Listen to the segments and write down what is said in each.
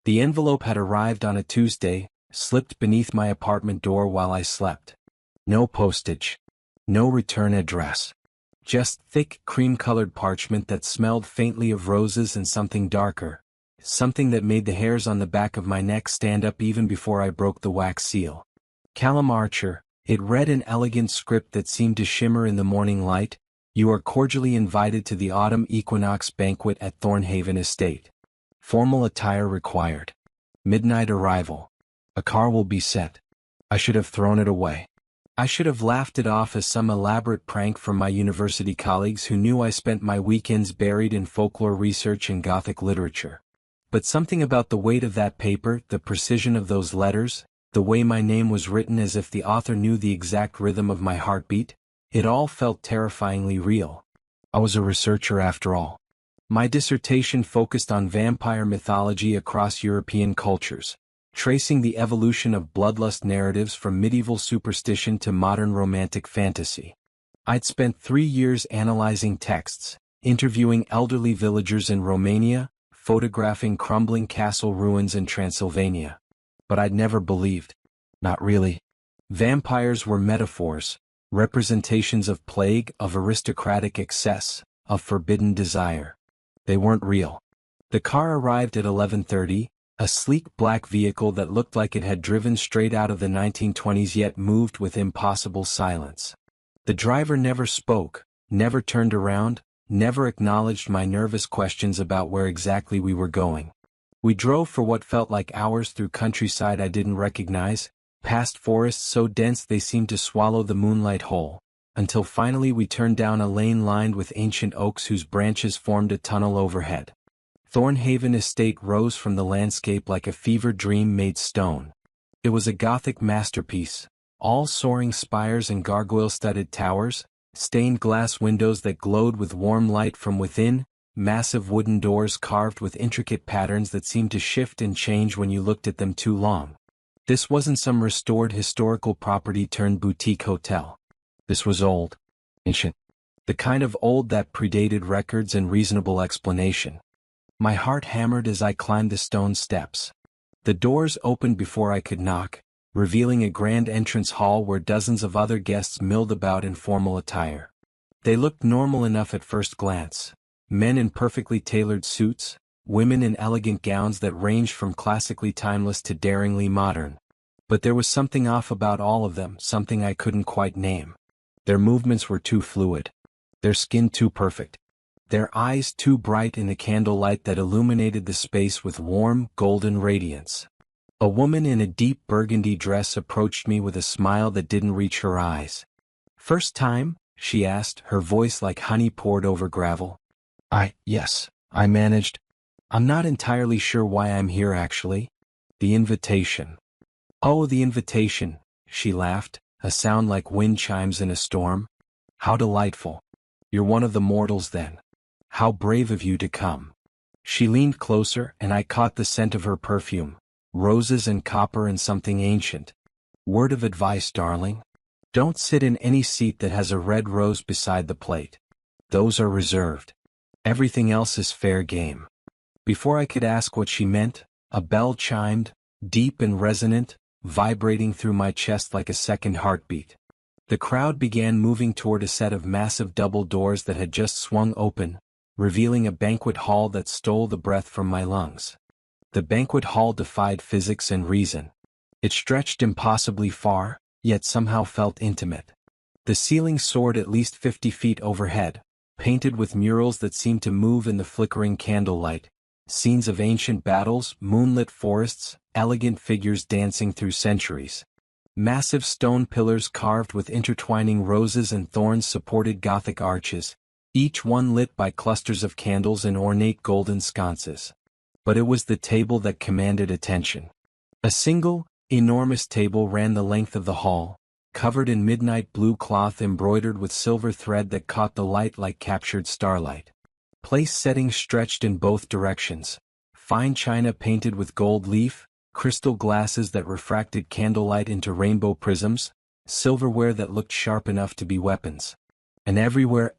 The envelope had arrived on a Tuesday, slipped beneath my apartment door while I slept. No postage. No return address. Just thick, cream-colored parchment that smelled faintly of roses and something darker. Something that made the hairs on the back of my neck stand up even before I broke the wax seal. Callum Archer, it read in elegant script that seemed to shimmer in the morning light. You are cordially invited to the autumn equinox banquet at Thornhaven Estate. Formal attire required. Midnight arrival. A car will be set. I should have thrown it away. I should have laughed it off as some elaborate prank from my university colleagues who knew I spent my weekends buried in folklore research and Gothic literature. But something about the weight of that paper, the precision of those letters, the way my name was written as if the author knew the exact rhythm of my heartbeat, it all felt terrifyingly real. I was a researcher after all. My dissertation focused on vampire mythology across European cultures, tracing the evolution of bloodlust narratives from medieval superstition to modern romantic fantasy. I'd spent 3 years analyzing texts, interviewing elderly villagers in Romania, photographing crumbling castle ruins in Transylvania. But I'd never believed. Not really. Vampires were metaphors, representations of plague, of aristocratic excess, of forbidden desire. They weren't real. The car arrived at 11:30, a sleek black vehicle that looked like it had driven straight out of the 1920s yet moved with impossible silence. The driver never spoke, never turned around, never acknowledged my nervous questions about where exactly we were going. We drove for what felt like hours through countryside I didn't recognize, past forests so dense they seemed to swallow the moonlight whole, until finally we turned down a lane lined with ancient oaks whose branches formed a tunnel overhead. Thornhaven Estate rose from the landscape like a fever dream made stone. It was a Gothic masterpiece, all soaring spires and gargoyle-studded towers, stained glass windows that glowed with warm light from within, massive wooden doors carved with intricate patterns that seemed to shift and change when you looked at them too long. This wasn't some restored historical property turned boutique hotel. This was old. Ancient. The kind of old that predated records and reasonable explanation. My heart hammered as I climbed the stone steps. The doors opened before I could knock, revealing a grand entrance hall where dozens of other guests milled about in formal attire. They looked normal enough at first glance. Men in perfectly tailored suits, women in elegant gowns that ranged from classically timeless to daringly modern. But there was something off about all of them, something I couldn't quite name. Their movements were too fluid. Their skin too perfect. Their eyes too bright in the candlelight that illuminated the space with warm, golden radiance. A woman in a deep burgundy dress approached me with a smile that didn't reach her eyes. "First time?" she asked, her voice like honey poured over gravel. Yes, I managed. I'm not entirely sure why I'm here actually. The invitation. Oh, the invitation, she laughed, a sound like wind chimes in a storm. How delightful. You're one of the mortals then. How brave of you to come. She leaned closer and I caught the scent of her perfume, roses and copper and something ancient. Word of advice, darling. Don't sit in any seat that has a red rose beside the plate. Those are reserved. Everything else is fair game. Before I could ask what she meant, a bell chimed, deep and resonant, vibrating through my chest like a second heartbeat. The crowd began moving toward a set of massive double doors that had just swung open, revealing a banquet hall that stole the breath from my lungs. The banquet hall defied physics and reason. It stretched impossibly far, yet somehow felt intimate. The ceiling soared at least 50 feet overhead, painted with murals that seemed to move in the flickering candlelight, scenes of ancient battles, moonlit forests, elegant figures dancing through centuries. Massive stone pillars carved with intertwining roses and thorns supported Gothic arches, each one lit by clusters of candles in ornate golden sconces. But it was the table that commanded attention. A single, enormous table ran the length of the hall, covered in midnight blue cloth embroidered with silver thread that caught the light like captured starlight. Place settings stretched in both directions, fine china painted with gold leaf, crystal glasses that refracted candlelight into rainbow prisms, silverware that looked sharp enough to be weapons. And everywhere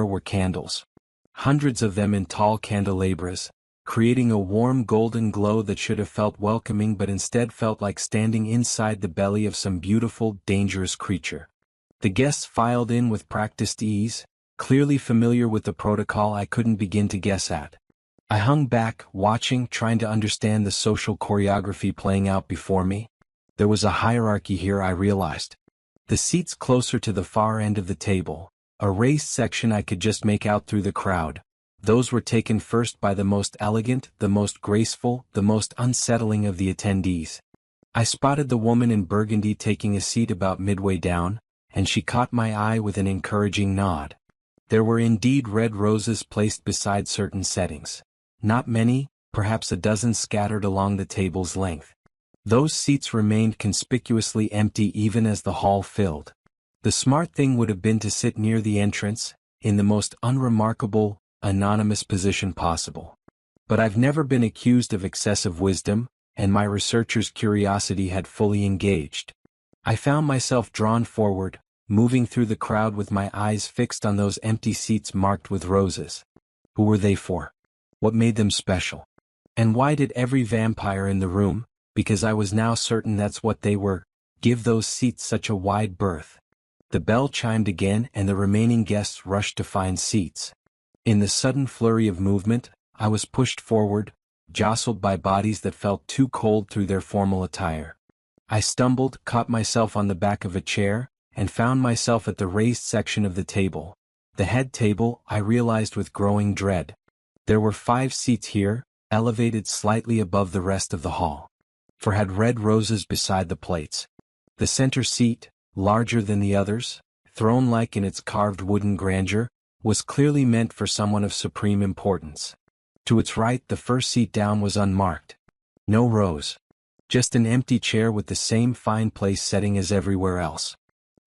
were candles. Hundreds of them in tall candelabras, creating a warm golden glow that should have felt welcoming but instead felt like standing inside the belly of some beautiful, dangerous creature. The guests filed in with practiced ease, clearly familiar with the protocol I couldn't begin to guess at. I hung back, watching, trying to understand the social choreography playing out before me. There was a hierarchy here, I realized. The seats closer to the far end of the table, a raised section I could just make out through the crowd, those were taken first by the most elegant, the most graceful, the most unsettling of the attendees. I spotted the woman in burgundy taking a seat about midway down, and she caught my eye with an encouraging nod. There were indeed red roses placed beside certain settings. Not many, perhaps a dozen scattered along the table's length. Those seats remained conspicuously empty even as the hall filled. The smart thing would have been to sit near the entrance, in the most unremarkable, anonymous position possible. But I've never been accused of excessive wisdom, and my researcher's curiosity had fully engaged. I found myself drawn forward, moving through the crowd with my eyes fixed on those empty seats marked with roses. Who were they for? What made them special? And why did every vampire in the room, because I was now certain that's what they were, give those seats such a wide berth? The bell chimed again and the remaining guests rushed to find seats. In the sudden flurry of movement, I was pushed forward, jostled by bodies that felt too cold through their formal attire. I stumbled, caught myself on the back of a chair, and found myself at the raised section of the table. The head table, I realized with growing dread. There were 5 seats here, elevated slightly above the rest of the hall. For had red roses beside the plates. The center seat, larger than the others, throne-like in its carved wooden grandeur, was clearly meant for someone of supreme importance. To its right, the first seat down was unmarked. No rose. Just an empty chair with the same fine place setting as everywhere else.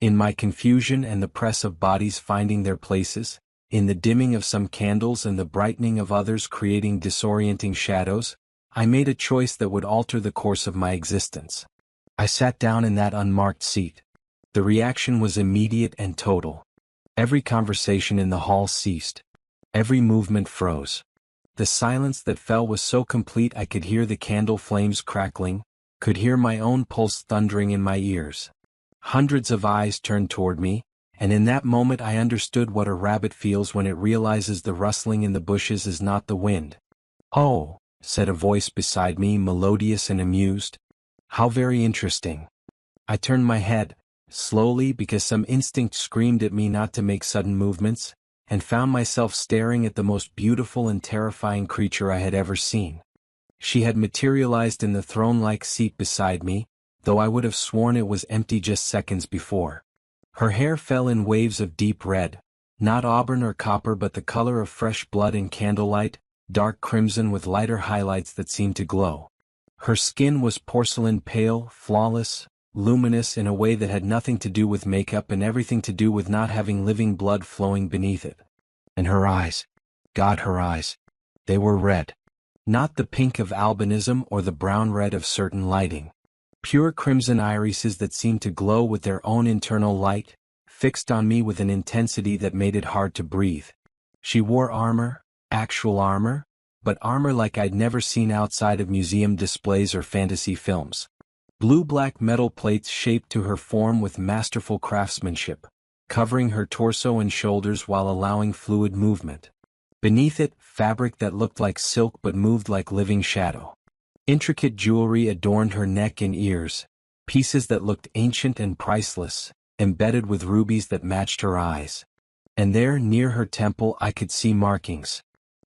In my confusion and the press of bodies finding their places, in the dimming of some candles and the brightening of others creating disorienting shadows, I made a choice that would alter the course of my existence. I sat down in that unmarked seat. The reaction was immediate and total. Every conversation in the hall ceased. Every movement froze. The silence that fell was so complete I could hear the candle flames crackling, could hear my own pulse thundering in my ears. Hundreds of eyes turned toward me, and in that moment I understood what a rabbit feels when it realizes the rustling in the bushes is not the wind. "Oh," said a voice beside me, melodious and amused. "How very interesting." I turned my head, slowly because some instinct screamed at me not to make sudden movements, and found myself staring at the most beautiful and terrifying creature I had ever seen. She had materialized in the throne-like seat beside me, though I would have sworn it was empty just seconds before. Her hair fell in waves of deep red, not auburn or copper but the color of fresh blood in candlelight, dark crimson with lighter highlights that seemed to glow. Her skin was porcelain pale, flawless, luminous in a way that had nothing to do with makeup and everything to do with not having living blood flowing beneath it. And her eyes. God, her eyes. They were red. Not the pink of albinism or the brown red of certain lighting. Pure crimson irises that seemed to glow with their own internal light, fixed on me with an intensity that made it hard to breathe. She wore armor, actual armor, but armor like I'd never seen outside of museum displays or fantasy films. Blue-black metal plates shaped to her form with masterful craftsmanship, covering her torso and shoulders while allowing fluid movement. Beneath it, fabric that looked like silk but moved like living shadow. Intricate jewelry adorned her neck and ears, pieces that looked ancient and priceless, embedded with rubies that matched her eyes. And there, near her temple, I could see markings.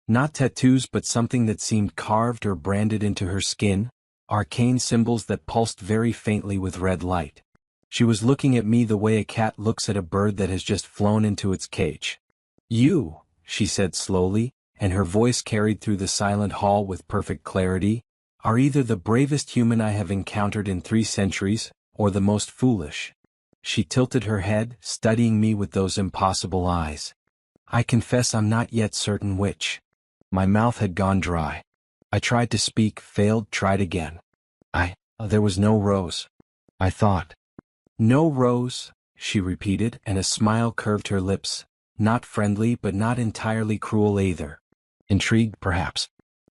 Not tattoos but something that seemed carved or branded into her skin, arcane symbols that pulsed very faintly with red light. She was looking at me the way a cat looks at a bird that has just flown into its cage. "You," she said slowly, and her voice carried through the silent hall with perfect clarity, "are either the bravest human I have encountered in 3 centuries, or the most foolish." She tilted her head, studying me with those impossible eyes. I confess I'm not yet certain which. My mouth had gone dry. I tried to speak, failed, tried again. There was no rose. I thought. "No rose," she repeated, and a smile curved her lips, not friendly but not entirely cruel either. Intrigued, perhaps.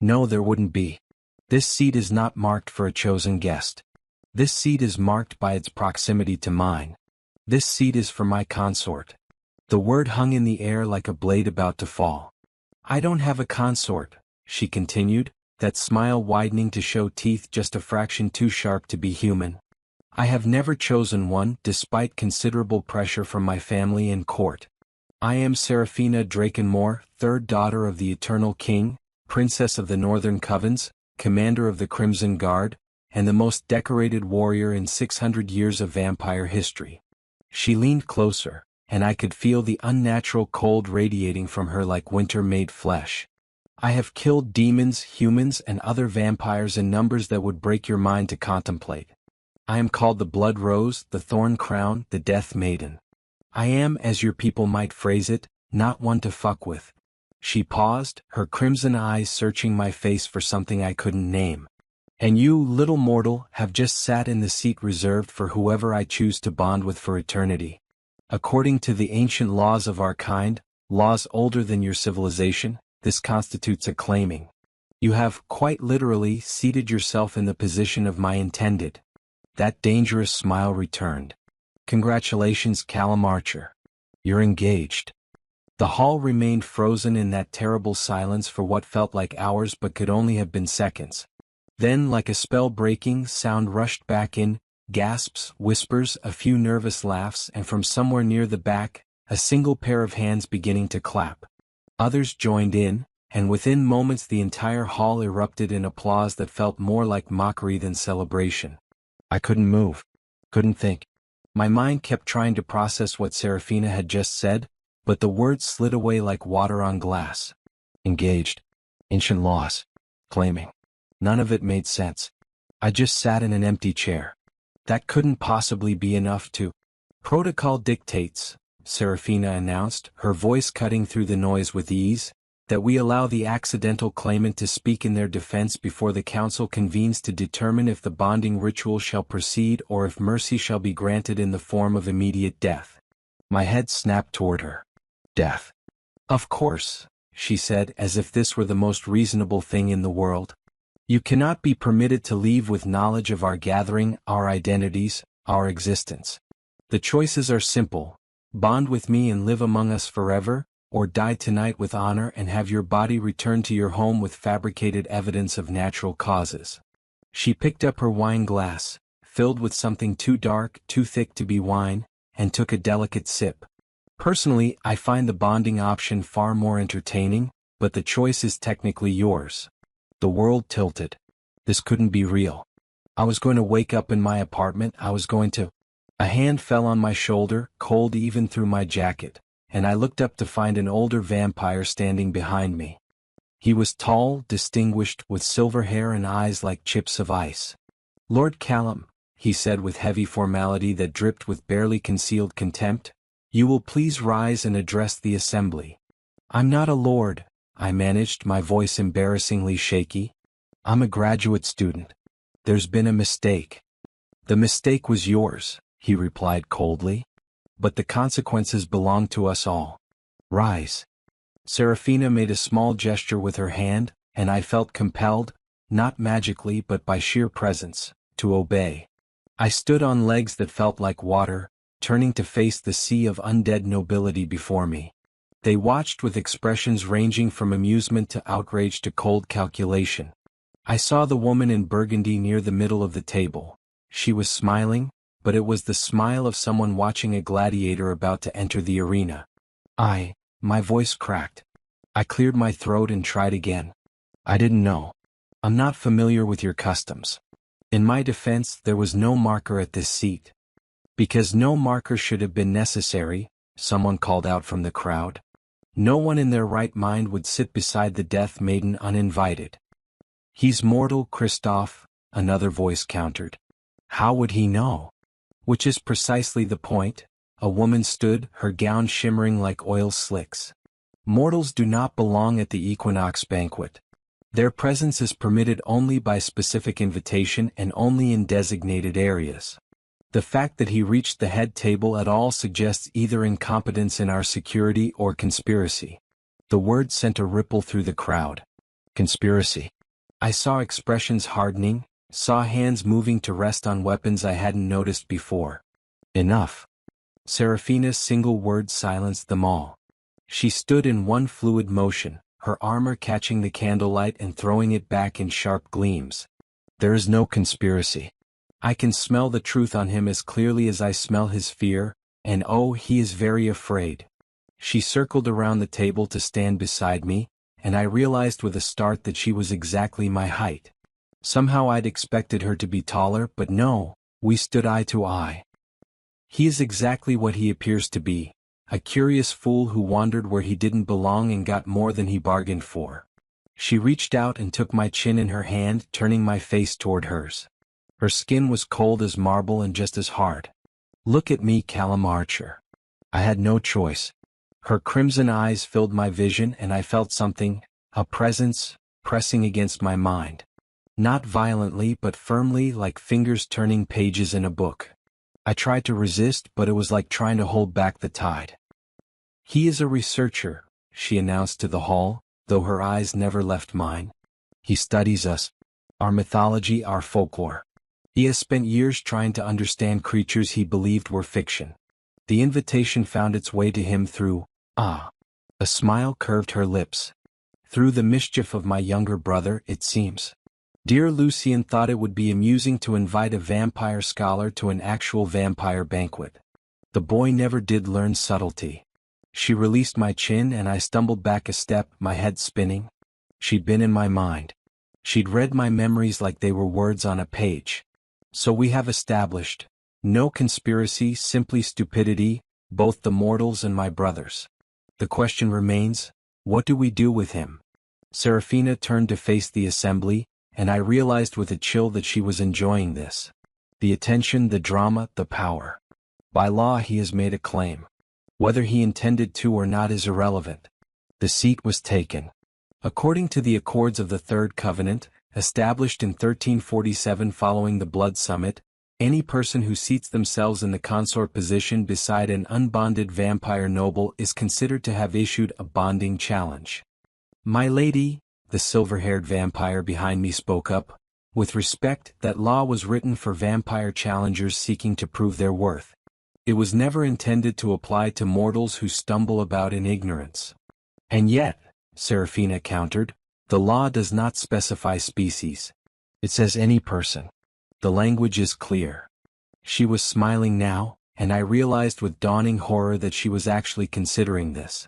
No, there wouldn't be. This seat is not marked for a chosen guest. This seat is marked by its proximity to mine. This seat is for my consort. The word hung in the air like a blade about to fall. I don't have a consort, she continued, that smile widening to show teeth just a fraction too sharp to be human. I have never chosen one, despite considerable pressure from my family and court. I am Seraphina Drakenmore, third daughter of the Eternal King, Princess of the Northern Covens, Commander of the Crimson Guard, and the most decorated warrior in 600 years of vampire history. She leaned closer, and I could feel the unnatural cold radiating from her like winter-made flesh. I have killed demons, humans, and other vampires in numbers that would break your mind to contemplate. I am called the Blood Rose, the Thorn Crown, the Death Maiden. I am, as your people might phrase it, not one to fuck with. She paused, her crimson eyes searching my face for something I couldn't name. And you, little mortal, have just sat in the seat reserved for whoever I choose to bond with for eternity. According to the ancient laws of our kind, laws older than your civilization, this constitutes a claiming. You have, quite literally, seated yourself in the position of my intended. That dangerous smile returned. Congratulations, Callum Archer. You're engaged. The hall remained frozen in that terrible silence for what felt like hours but could only have been seconds. Then, like a spell-breaking sound rushed back in, gasps, whispers, a few nervous laughs, and from somewhere near the back, a single pair of hands beginning to clap. Others joined in, and within moments the entire hall erupted in applause that felt more like mockery than celebration. I couldn't move. Couldn't think. My mind kept trying to process what Seraphina had just said, but the words slid away like water on glass. Engaged. Ancient laws. Claiming. None of it made sense. I just sat in an empty chair. That couldn't possibly be enough to... Protocol dictates, Seraphina announced, her voice cutting through the noise with ease, that we allow the accidental claimant to speak in their defense before the council convenes to determine if the bonding ritual shall proceed or if mercy shall be granted in the form of immediate death. My head snapped toward her. Death. Of course, she said, as if this were the most reasonable thing in the world. You cannot be permitted to leave with knowledge of our gathering, our identities, our existence. The choices are simple: bond with me and live among us forever, or die tonight with honor and have your body returned to your home with fabricated evidence of natural causes. She picked up her wine glass, filled with something too dark, too thick to be wine, and took a delicate sip. Personally, I find the bonding option far more entertaining, but the choice is technically yours. The world tilted. This couldn't be real. I was going to wake up in my apartment, I was going to... A hand fell on my shoulder, cold even through my jacket, and I looked up to find an older vampire standing behind me. He was tall, distinguished, with silver hair and eyes like chips of ice. Lord Callum, he said with heavy formality that dripped with barely concealed contempt, you will please rise and address the assembly. I'm not a lord, I managed, my voice embarrassingly shaky. I'm a graduate student. There's been a mistake. The mistake was yours, he replied coldly. But the consequences belong to us all. Rise. Seraphina made a small gesture with her hand, and I felt compelled, not magically but by sheer presence, to obey. I stood on legs that felt like water, turning to face the sea of undead nobility before me. They watched with expressions ranging from amusement to outrage to cold calculation. I saw the woman in burgundy near the middle of the table. She was smiling, but it was the smile of someone watching a gladiator about to enter the arena. My voice cracked. I cleared my throat and tried again. I didn't know. I'm not familiar with your customs. In my defense, there was no marker at this seat. Because no marker should have been necessary, someone called out from the crowd. No one in their right mind would sit beside the Death Maiden uninvited. He's mortal, Christoph, another voice countered. How would he know? Which is precisely the point. A woman stood, her gown shimmering like oil slicks. Mortals do not belong at the equinox banquet. Their presence is permitted only by specific invitation and only in designated areas. The fact that he reached the head table at all suggests either incompetence in our security or conspiracy. The word sent a ripple through the crowd. Conspiracy. I saw expressions hardening, saw hands moving to rest on weapons I hadn't noticed before. Enough. Serafina's single word silenced them all. She stood in one fluid motion, her armor catching the candlelight and throwing it back in sharp gleams. There is no conspiracy. I can smell the truth on him as clearly as I smell his fear, and oh, he is very afraid. She circled around the table to stand beside me, and I realized with a start that she was exactly my height. Somehow I'd expected her to be taller, but no, we stood eye to eye. He is exactly what he appears to be, a curious fool who wandered where he didn't belong and got more than he bargained for. She reached out and took my chin in her hand, turning my face toward hers. Her skin was cold as marble and just as hard. Look at me, Callum Archer. I had no choice. Her crimson eyes filled my vision and I felt something, a presence, pressing against my mind. Not violently but firmly, like fingers turning pages in a book. I tried to resist, but it was like trying to hold back the tide. He is a researcher, she announced to the hall, though her eyes never left mine. He studies us, our mythology, our folklore. He has spent years trying to understand creatures he believed were fiction. The invitation found its way to him through, a smile curved her lips. Through the mischief of my younger brother, it seems. Dear Lucien thought it would be amusing to invite a vampire scholar to an actual vampire banquet. The boy never did learn subtlety. She released my chin and I stumbled back a step, my head spinning. She'd been in my mind. She'd read my memories like they were words on a page. So we have established, no conspiracy, simply stupidity, both the mortals and my brothers. The question remains, what do we do with him? Serafina turned to face the assembly, and I realized with a chill that she was enjoying this. The attention, the drama, the power. By law he has made a claim. Whether he intended to or not is irrelevant. The seat was taken. According to the Accords of the Third Covenant, established in 1347 following the Blood Summit, any person who seats themselves in the consort position beside an unbonded vampire noble is considered to have issued a bonding challenge. My lady, the silver-haired vampire behind me spoke up. With respect, that law was written for vampire challengers seeking to prove their worth. It was never intended to apply to mortals who stumble about in ignorance. And yet, Serafina countered, the law does not specify species. It says any person. The language is clear. She was smiling now, and I realized with dawning horror that she was actually considering this.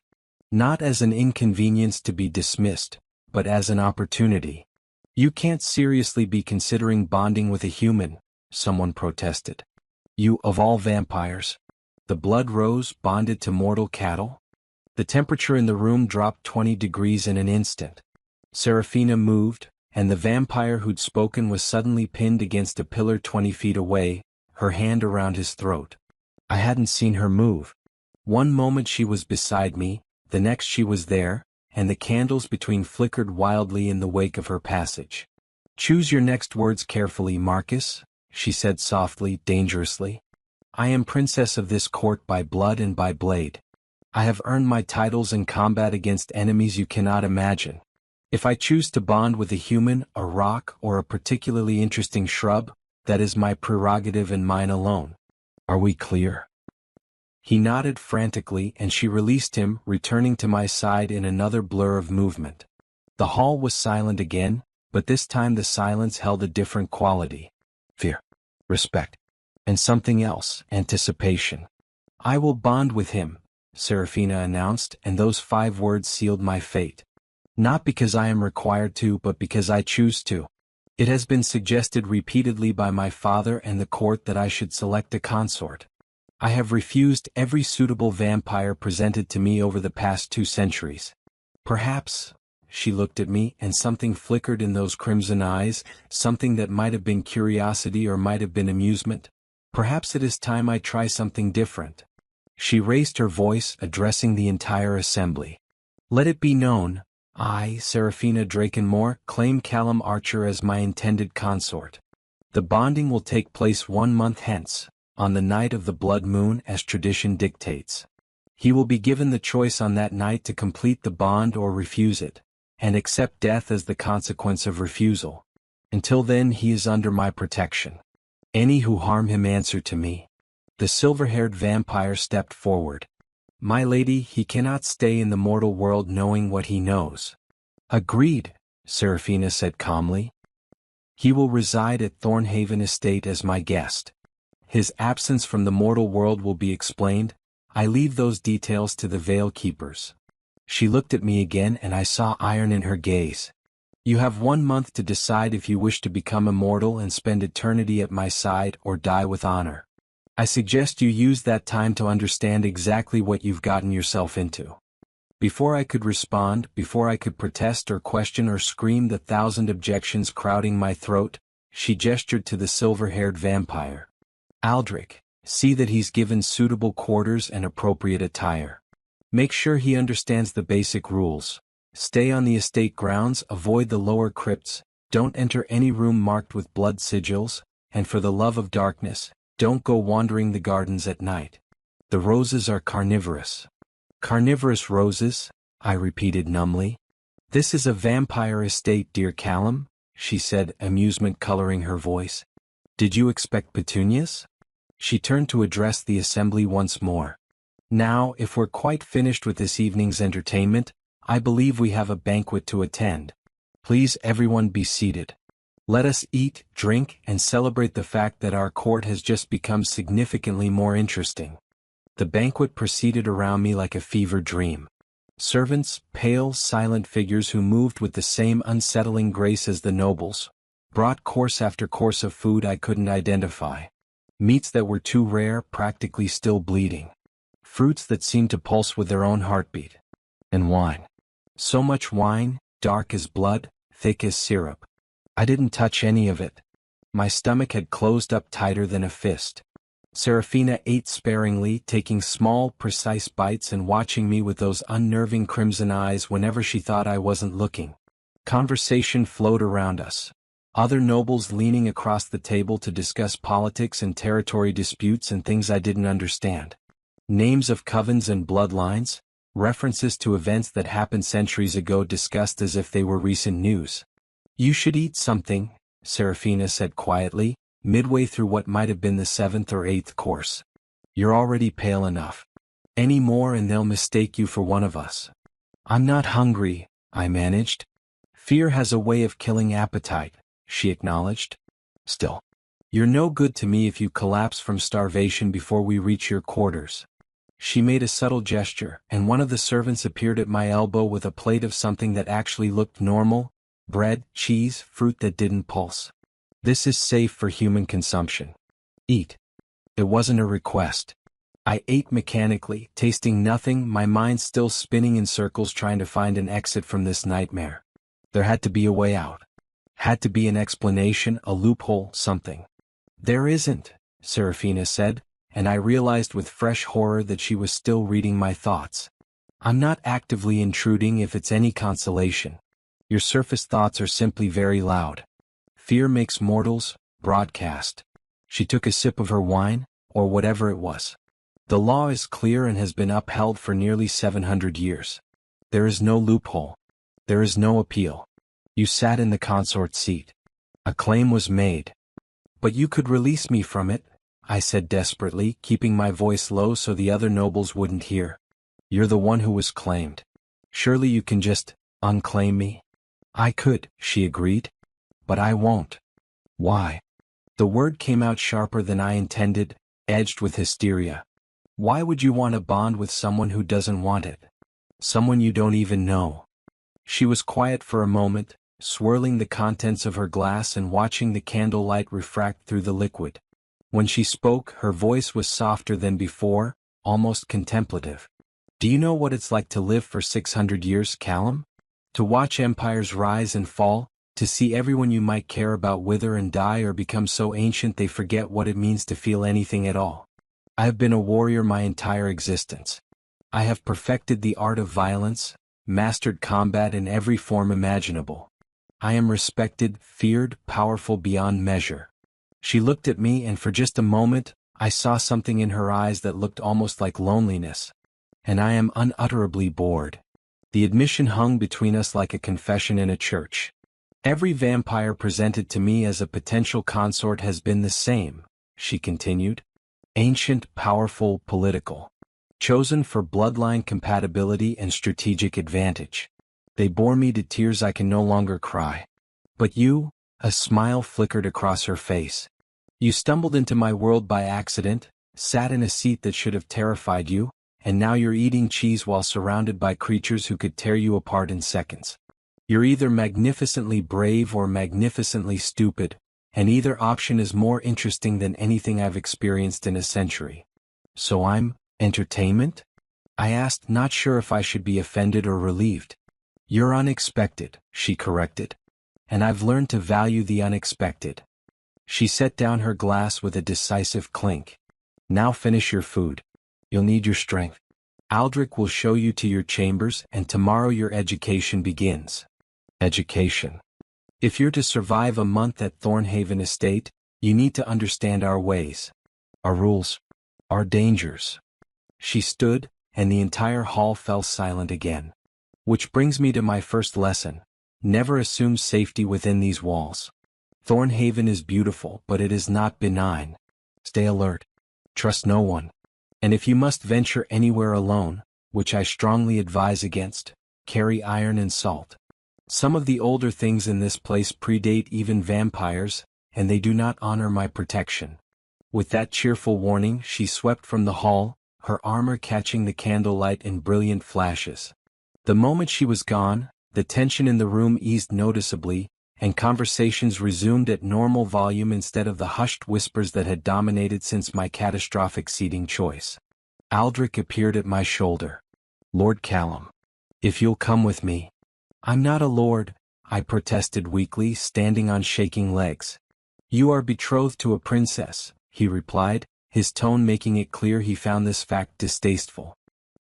Not as an inconvenience to be dismissed, but as an opportunity. You can't seriously be considering bonding with a human, someone protested. You, of all vampires. The blood rose, bonded to mortal cattle? The temperature in the room dropped 20 degrees in an instant. Serafina moved, and the vampire who'd spoken was suddenly pinned against a pillar 20 feet away, her hand around his throat. I hadn't seen her move. One moment she was beside me, the next she was there, and the candles between flickered wildly in the wake of her passage. Choose your next words carefully, Marcus, she said softly, dangerously. I am princess of this court by blood and by blade. I have earned my titles in combat against enemies you cannot imagine. If I choose to bond with a human, a rock, or a particularly interesting shrub, that is my prerogative and mine alone. Are we clear? He nodded frantically and she released him, returning to my side in another blur of movement. The hall was silent again, but this time the silence held a different quality. Fear, respect, and something else, anticipation. I will bond with him, Serafina announced, and those 5 words sealed my fate. Not because I am required to, but because I choose to. It has been suggested repeatedly by my father and the court that I should select a consort. I have refused every suitable vampire presented to me over the past 2 centuries. Perhaps, she looked at me and something flickered in those crimson eyes, something that might have been curiosity or might have been amusement. Perhaps it is time I try something different. She raised her voice, addressing the entire assembly. Let it be known, I, Serafina Drakenmore, claim Callum Archer as my intended consort. The bonding will take place 1 month hence, on the night of the blood moon as tradition dictates. He will be given the choice on that night to complete the bond or refuse it. and accept death as the consequence of refusal. Until then he is under my protection. Any who harm him answer to me." The silver-haired vampire stepped forward. "My lady, he cannot stay in the mortal world knowing what he knows." "Agreed," Seraphina said calmly. "He will reside at Thornhaven Estate as my guest. His absence from the mortal world will be explained. I leave those details to the veil keepers." She looked at me again and I saw iron in her gaze. "You have 1 month to decide if you wish to become immortal and spend eternity at my side or die with honor. I suggest you use that time to understand exactly what you've gotten yourself into." Before I could respond, before I could protest or question or scream the 1,000 objections crowding my throat, she gestured to the silver-haired vampire. "Aldrich, see that he's given suitable quarters and appropriate attire. Make sure he understands the basic rules. Stay on the estate grounds, avoid the lower crypts, don't enter any room marked with blood sigils, and for the love of darkness, don't go wandering the gardens at night. The roses are carnivorous." "Carnivorous roses?" I repeated numbly. "This is a vampire estate, dear Callum," she said, amusement coloring her voice. "Did you expect petunias?" She turned to address the assembly once more. "Now, if we're quite finished with this evening's entertainment, I believe we have a banquet to attend. Please everyone be seated. Let us eat, drink, and celebrate the fact that our court has just become significantly more interesting." The banquet proceeded around me like a fever dream. Servants, pale, silent figures who moved with the same unsettling grace as the nobles, brought course after course of food I couldn't identify. Meats that were too rare, practically still bleeding. Fruits that seemed to pulse with their own heartbeat. And wine. So much wine, dark as blood, thick as syrup. I didn't touch any of it. My stomach had closed up tighter than a fist. Seraphina ate sparingly, taking small, precise bites and watching me with those unnerving crimson eyes whenever she thought I wasn't looking. Conversation flowed around us. Other nobles leaning across the table to discuss politics and territory disputes and things I didn't understand. Names of covens and bloodlines, references to events that happened centuries ago discussed as if they were recent news. "You should eat something," Seraphina said quietly, midway through what might have been the 7th or 8th course. "You're already pale enough. Any more and they'll mistake you for one of us." "I'm not hungry," I managed. "Fear has a way of killing appetite," she acknowledged. "Still, you're no good to me if you collapse from starvation before we reach your quarters." She made a subtle gesture, and one of the servants appeared at my elbow with a plate of something that actually looked normal: bread, cheese, fruit that didn't pulse. "This is safe for human consumption. Eat." It wasn't a request. I ate mechanically, tasting nothing, my mind still spinning in circles trying to find an exit from this nightmare. There had to be a way out. Had to be an explanation, a loophole, something. "There isn't," Seraphina said, and I realized with fresh horror that she was still reading my thoughts. "I'm not actively intruding if it's any consolation. Your surface thoughts are simply very loud. Fear makes mortals broadcast." She took a sip of her wine, or whatever it was. "The law is clear and has been upheld for nearly 700 years. There is no loophole. There is no appeal. You sat in the consort seat. A claim was made. But you could release me from it," I said desperately, keeping my voice low so the other nobles wouldn't hear. "You're the one who was claimed. Surely you can just unclaim me?" "I could," she agreed. "But I won't." "Why?" The word came out sharper than I intended, edged with hysteria. "Why would you want a bond with someone who doesn't want it? Someone you don't even know?" She was quiet for a moment, swirling the contents of her glass and watching the candlelight refract through the liquid. When she spoke, her voice was softer than before, almost contemplative. "Do you know what it's like to live for 600 years, Callum? To watch empires rise and fall? To see everyone you might care about wither and die or become so ancient they forget what it means to feel anything at all? I have been a warrior my entire existence. I have perfected the art of violence, mastered combat in every form imaginable. I am respected, feared, powerful beyond measure." She looked at me and for just a moment, I saw something in her eyes that looked almost like loneliness. "And I am unutterably bored." The admission hung between us like a confession in a church. Every vampire presented to me as a potential consort has been the same, she continued. Ancient, powerful, political. Chosen for bloodline compatibility and strategic advantage. They bore me to tears I can no longer cry. But you, a smile flickered across her face. You stumbled into my world by accident, sat in a seat that should have terrified you, and now you're eating cheese while surrounded by creatures who could tear you apart in seconds. You're either magnificently brave or magnificently stupid, and either option is more interesting than anything I've experienced in a century. So I'm entertainment? I asked, not sure if I should be offended or relieved. You're unexpected, she corrected. And I've learned to value the unexpected. She set down her glass with a decisive clink. Now finish your food. You'll need your strength. Aldrich will show you to your chambers, and tomorrow your education begins. Education. If you're to survive a month at Thornhaven Estate, you need to understand our ways. Our rules. Our dangers. She stood, and the entire hall fell silent again. Which brings me to my first lesson. Never assume safety within these walls. Thornhaven is beautiful, but it is not benign. Stay alert. Trust no one. And if you must venture anywhere alone, which I strongly advise against, carry iron and salt. Some of the older things in this place predate even vampires, and they do not honor my protection. With that cheerful warning, she swept from the hall, her armor catching the candlelight in brilliant flashes. The moment she was gone, the tension in the room eased noticeably, and conversations resumed at normal volume instead of the hushed whispers that had dominated since my catastrophic seating choice. Aldrich appeared at my shoulder. Lord Callum. If you'll come with me. I'm not a lord, I protested weakly, standing on shaking legs. You are betrothed to a princess, he replied, his tone making it clear he found this fact distasteful.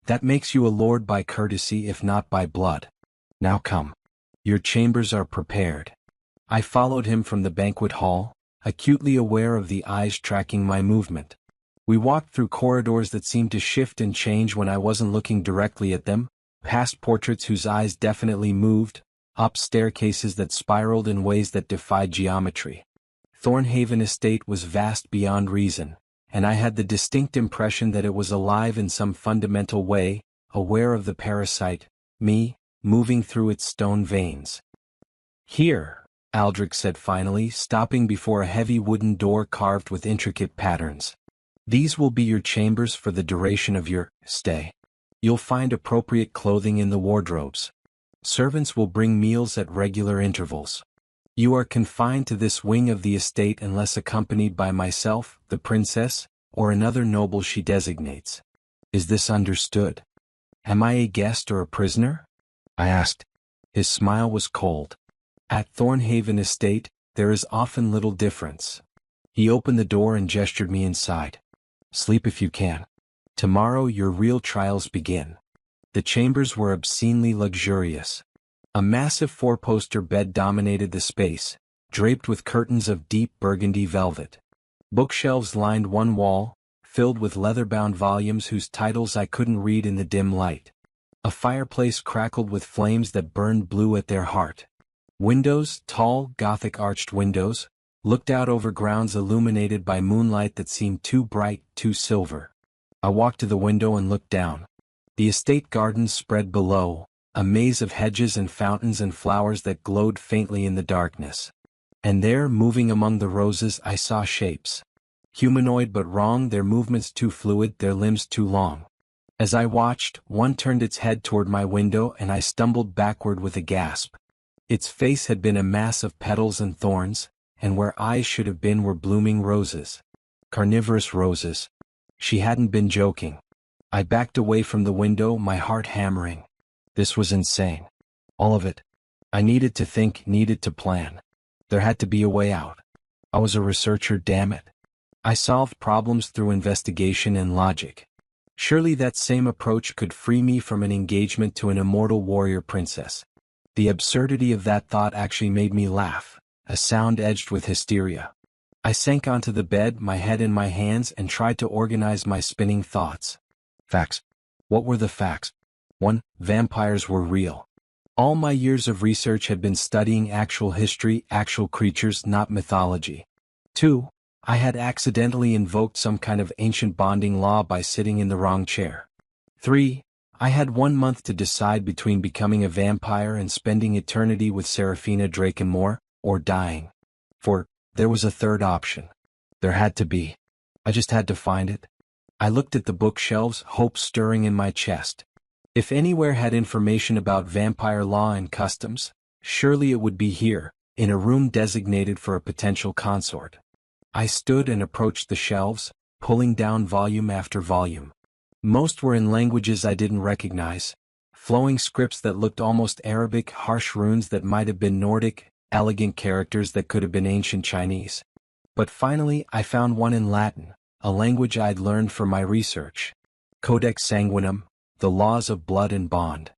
That makes you a lord by courtesy if not by blood. Now come. Your chambers are prepared. I followed him from the banquet hall, acutely aware of the eyes tracking my movement. We walked through corridors that seemed to shift and change when I wasn't looking directly at them, past portraits whose eyes definitely moved, up staircases that spiraled in ways that defied geometry. Thornhaven Estate was vast beyond reason, and I had the distinct impression that it was alive in some fundamental way, aware of the parasite, me, moving through its stone veins. Here, Aldrich said finally, stopping before a heavy wooden door carved with intricate patterns. These will be your chambers for the duration of your stay. You'll find appropriate clothing in the wardrobes. Servants will bring meals at regular intervals. You are confined to this wing of the estate unless accompanied by myself, the princess, or another noble she designates. Is this understood? Am I a guest or a prisoner? I asked. His smile was cold. At Thornhaven Estate, there is often little difference. He opened the door and gestured me inside. Sleep if you can. Tomorrow your real trials begin. The chambers were obscenely luxurious. A massive four-poster bed dominated the space, draped with curtains of deep burgundy velvet. Bookshelves lined one wall, filled with leather-bound volumes whose titles I couldn't read in the dim light. A fireplace crackled with flames that burned blue at their heart. Windows, tall, Gothic-arched windows, looked out over grounds illuminated by moonlight that seemed too bright, too silver. I walked to the window and looked down. The estate gardens spread below, a maze of hedges and fountains and flowers that glowed faintly in the darkness. And there, moving among the roses, I saw shapes. Humanoid but wrong, their movements too fluid, their limbs too long. As I watched, one turned its head toward my window and I stumbled backward with a gasp. Its face had been a mass of petals and thorns, and where eyes should have been were blooming roses. Carnivorous roses. She hadn't been joking. I backed away from the window, my heart hammering. This was insane. All of it. I needed to think, needed to plan. There had to be a way out. I was a researcher, damn it. I solved problems through investigation and logic. Surely that same approach could free me from an engagement to an immortal warrior princess. The absurdity of that thought actually made me laugh, a sound edged with hysteria. I sank onto the bed, my head in my hands, and tried to organize my spinning thoughts. Facts. What were the facts? 1. Vampires were real. All my years of research had been studying actual history, actual creatures, not mythology. 2. I had accidentally invoked some kind of ancient bonding law by sitting in the wrong chair. 3. I had 1 month to decide between becoming a vampire and spending eternity with Serafina Drakenmore, or dying. 4. There was a third option. There had to be. I just had to find it. I looked at the bookshelves, hope stirring in my chest. If anywhere had information about vampire law and customs, surely it would be here, in a room designated for a potential consort. I stood and approached the shelves, pulling down volume after volume. Most were in languages I didn't recognize, flowing scripts that looked almost Arabic, harsh runes that might have been Nordic, elegant characters that could have been ancient Chinese. But finally I found one in Latin, a language I'd learned from my research. Codex Sanguinum, the laws of blood and bond.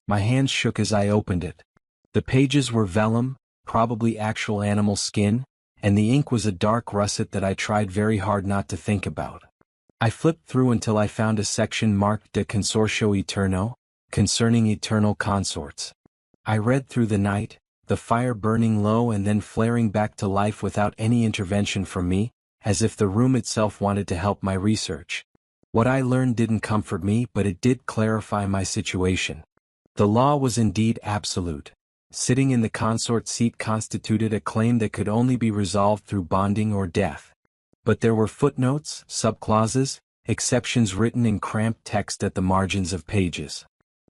My hands shook as I opened it. The pages were vellum, probably actual animal skin, and the ink was a dark russet that I tried very hard not to think about. I flipped through until I found a section marked De Consortio Eterno, concerning eternal consorts. I read through the night, the fire burning low and then flaring back to life without any intervention from me, as if the room itself wanted to help my research. What I learned didn't comfort me, but it did clarify my situation. The law was indeed absolute. Sitting in the consort seat constituted a claim that could only be resolved through bonding or death. But there were footnotes, subclauses, exceptions written in cramped text at the margins of pages.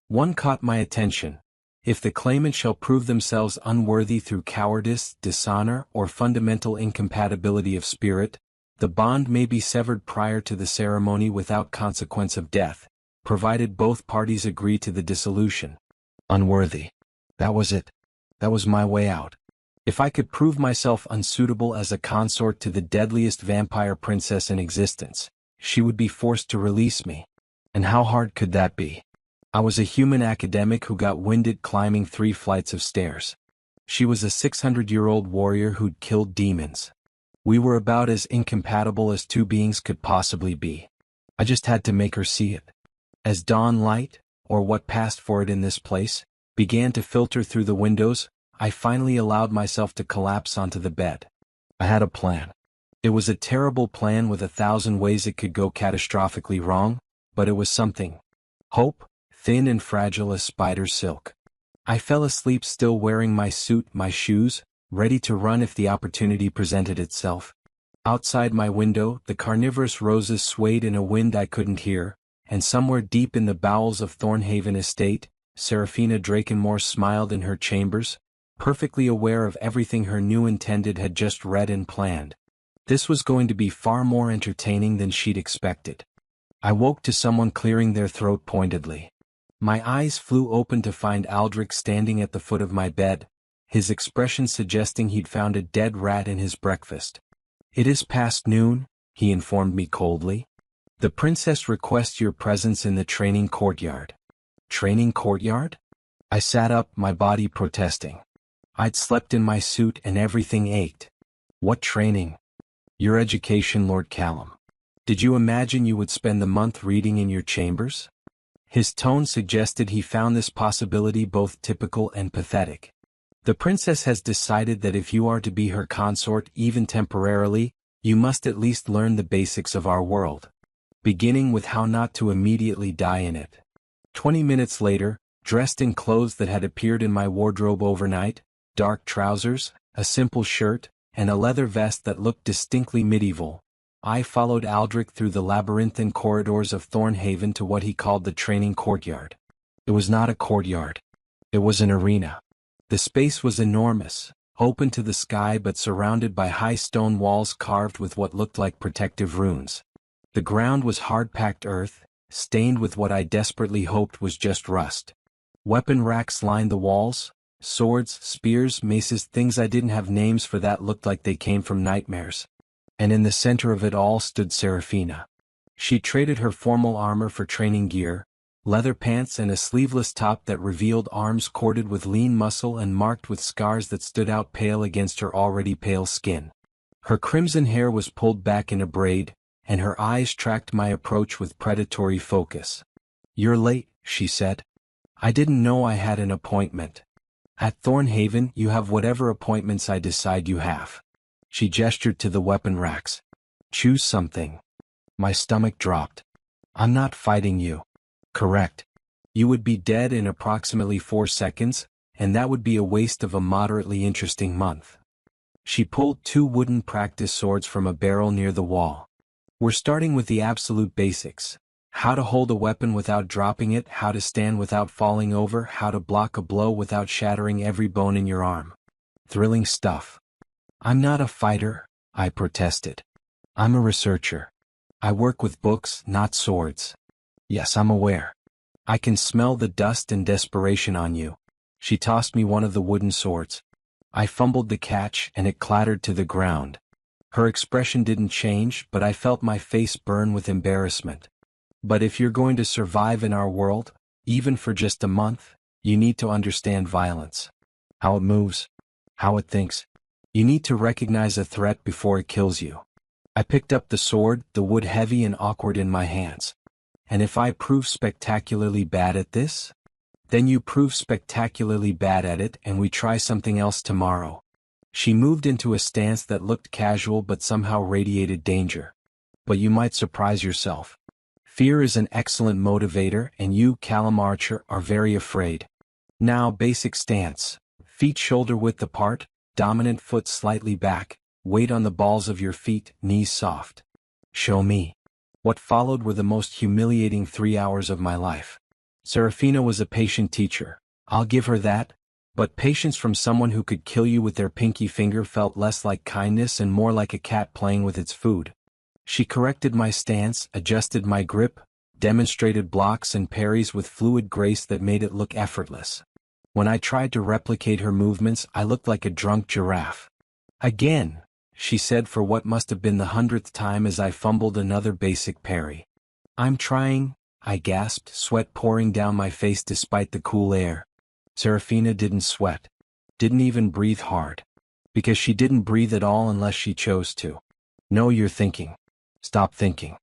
One caught my attention. If the claimant shall prove themselves unworthy through cowardice, dishonor, or fundamental incompatibility of spirit, the bond may be severed prior to the ceremony without consequence of death, provided both parties agree to the dissolution. Unworthy. That was it. That was my way out. If I could prove myself unsuitable as a consort to the deadliest vampire princess in existence, she would be forced to release me. And how hard could that be? I was a human academic who got winded climbing 3 flights of stairs. She was a 600-year-old warrior who'd killed demons. We were about as incompatible as 2 beings could possibly be. I just had to make her see it. As dawn light, or what passed for it in this place, began to filter through the windows, I finally allowed myself to collapse onto the bed. I had a plan. It was a terrible plan with 1,000 ways it could go catastrophically wrong, but it was something. Hope, thin and fragile as spider silk. I fell asleep still wearing my suit, my shoes, ready to run if the opportunity presented itself. Outside my window, the carnivorous roses swayed in a wind I couldn't hear, and somewhere deep in the bowels of Thornhaven Estate, Serafina Drakenmore smiled in her chambers, perfectly aware of everything her new intended had just read and planned. This was going to be far more entertaining than she'd expected. I woke to someone clearing their throat pointedly. My eyes flew open to find Aldrich standing at the foot of my bed, his expression suggesting he'd found a dead rat in his breakfast. "It is past noon," he informed me coldly. "The princess requests your presence in the training courtyard." Training courtyard? I sat up, my body protesting. I'd slept in my suit and everything ached. What training? Your education, Lord Callum. Did you imagine you would spend the month reading in your chambers? His tone suggested he found this possibility both typical and pathetic. The princess has decided that if you are to be her consort even temporarily, you must at least learn the basics of our world. Beginning with how not to immediately die in it. 20 minutes later, dressed in clothes that had appeared in my wardrobe overnight, dark trousers, a simple shirt, and a leather vest that looked distinctly medieval, I followed Aldrich through the labyrinthine corridors of Thornhaven to what he called the training courtyard. It was not a courtyard. It was an arena. The space was enormous, open to the sky but surrounded by high stone walls carved with what looked like protective runes. The ground was hard-packed earth, stained with what I desperately hoped was just rust. Weapon racks lined the walls, swords, spears, maces, things I didn't have names for that looked like they came from nightmares. And in the center of it all stood Serafina. She traded her formal armor for training gear, leather pants and a sleeveless top that revealed arms corded with lean muscle and marked with scars that stood out pale against her already pale skin. Her crimson hair was pulled back in a braid, and her eyes tracked my approach with predatory focus. "You're late," she said. I didn't know I had an appointment. At Thornhaven, you have whatever appointments I decide you have. She gestured to the weapon racks. Choose something. My stomach dropped. I'm not fighting you. Correct. You would be dead in approximately 4 seconds, and that would be a waste of a moderately interesting month. She pulled 2 wooden practice swords from a barrel near the wall. We're starting with the absolute basics. How to hold a weapon without dropping it, how to stand without falling over, how to block a blow without shattering every bone in your arm. Thrilling stuff. I'm not a fighter, I protested. I'm a researcher. I work with books, not swords. Yes, I'm aware. I can smell the dust and desperation on you. She tossed me one of the wooden swords. I fumbled the catch and it clattered to the ground. Her expression didn't change, but I felt my face burn with embarrassment. But if you're going to survive in our world, even for just a month, you need to understand violence. How it moves. How it thinks. You need to recognize a threat before it kills you. I picked up the sword, the wood heavy and awkward in my hands. And if I prove spectacularly bad at this? Then you prove spectacularly bad at it and we try something else tomorrow. She moved into a stance that looked casual but somehow radiated danger. But you might surprise yourself. Fear is an excellent motivator and you, Callum Archer, are very afraid. Now basic stance. Feet shoulder width apart, dominant foot slightly back, weight on the balls of your feet, knees soft. Show me. What followed were the most humiliating 3 hours of my life. Serafina was a patient teacher. I'll give her that. But patience from someone who could kill you with their pinky finger felt less like kindness and more like a cat playing with its food. She corrected my stance, adjusted my grip, demonstrated blocks and parries with fluid grace that made it look effortless. When I tried to replicate her movements, I looked like a drunk giraffe. Again, she said for what must have been the 100th time as I fumbled another basic parry. I'm trying, I gasped, sweat pouring down my face despite the cool air. Serafina didn't sweat. Didn't even breathe hard. Because she didn't breathe at all unless she chose to. No, you're thinking. Stop thinking.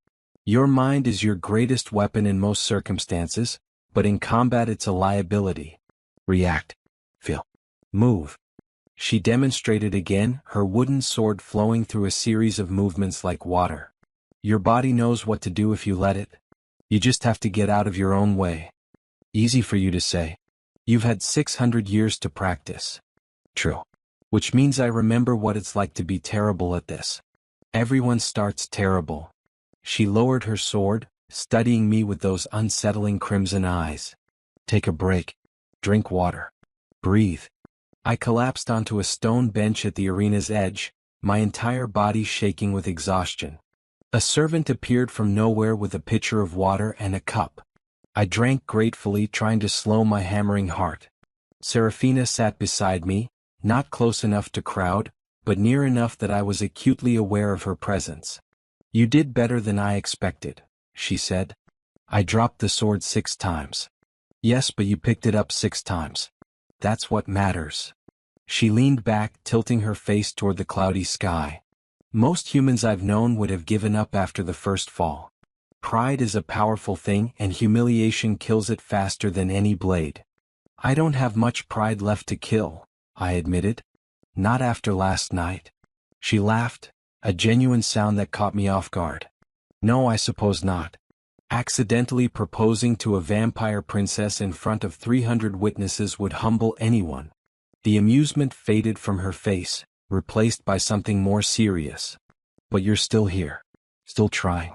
Your mind is your greatest weapon in most circumstances, but in combat it's a liability. React. Feel. Move. She demonstrated again, her wooden sword flowing through a series of movements like water. Your body knows what to do if you let it. You just have to get out of your own way. Easy for you to say. You've had 600 years to practice. True. Which means I remember what it's like to be terrible at this. Everyone starts terrible. She lowered her sword, studying me with those unsettling crimson eyes. Take a break. Drink water. Breathe. I collapsed onto a stone bench at the arena's edge, my entire body shaking with exhaustion. A servant appeared from nowhere with a pitcher of water and a cup. I drank gratefully, trying to slow my hammering heart. Serafina sat beside me, not close enough to crowd, but near enough that I was acutely aware of her presence. You did better than I expected, she said. I dropped the sword 6 times. Yes, but you picked it up 6 times. That's what matters. She leaned back, tilting her face toward the cloudy sky. Most humans I've known would have given up after the first fall. Pride is a powerful thing and humiliation kills it faster than any blade. I don't have much pride left to kill, I admitted. Not after last night. She laughed, a genuine sound that caught me off guard. No, I suppose not. Accidentally proposing to a vampire princess in front of 300 witnesses would humble anyone. The amusement faded from her face, replaced by something more serious. But you're still here. Still trying.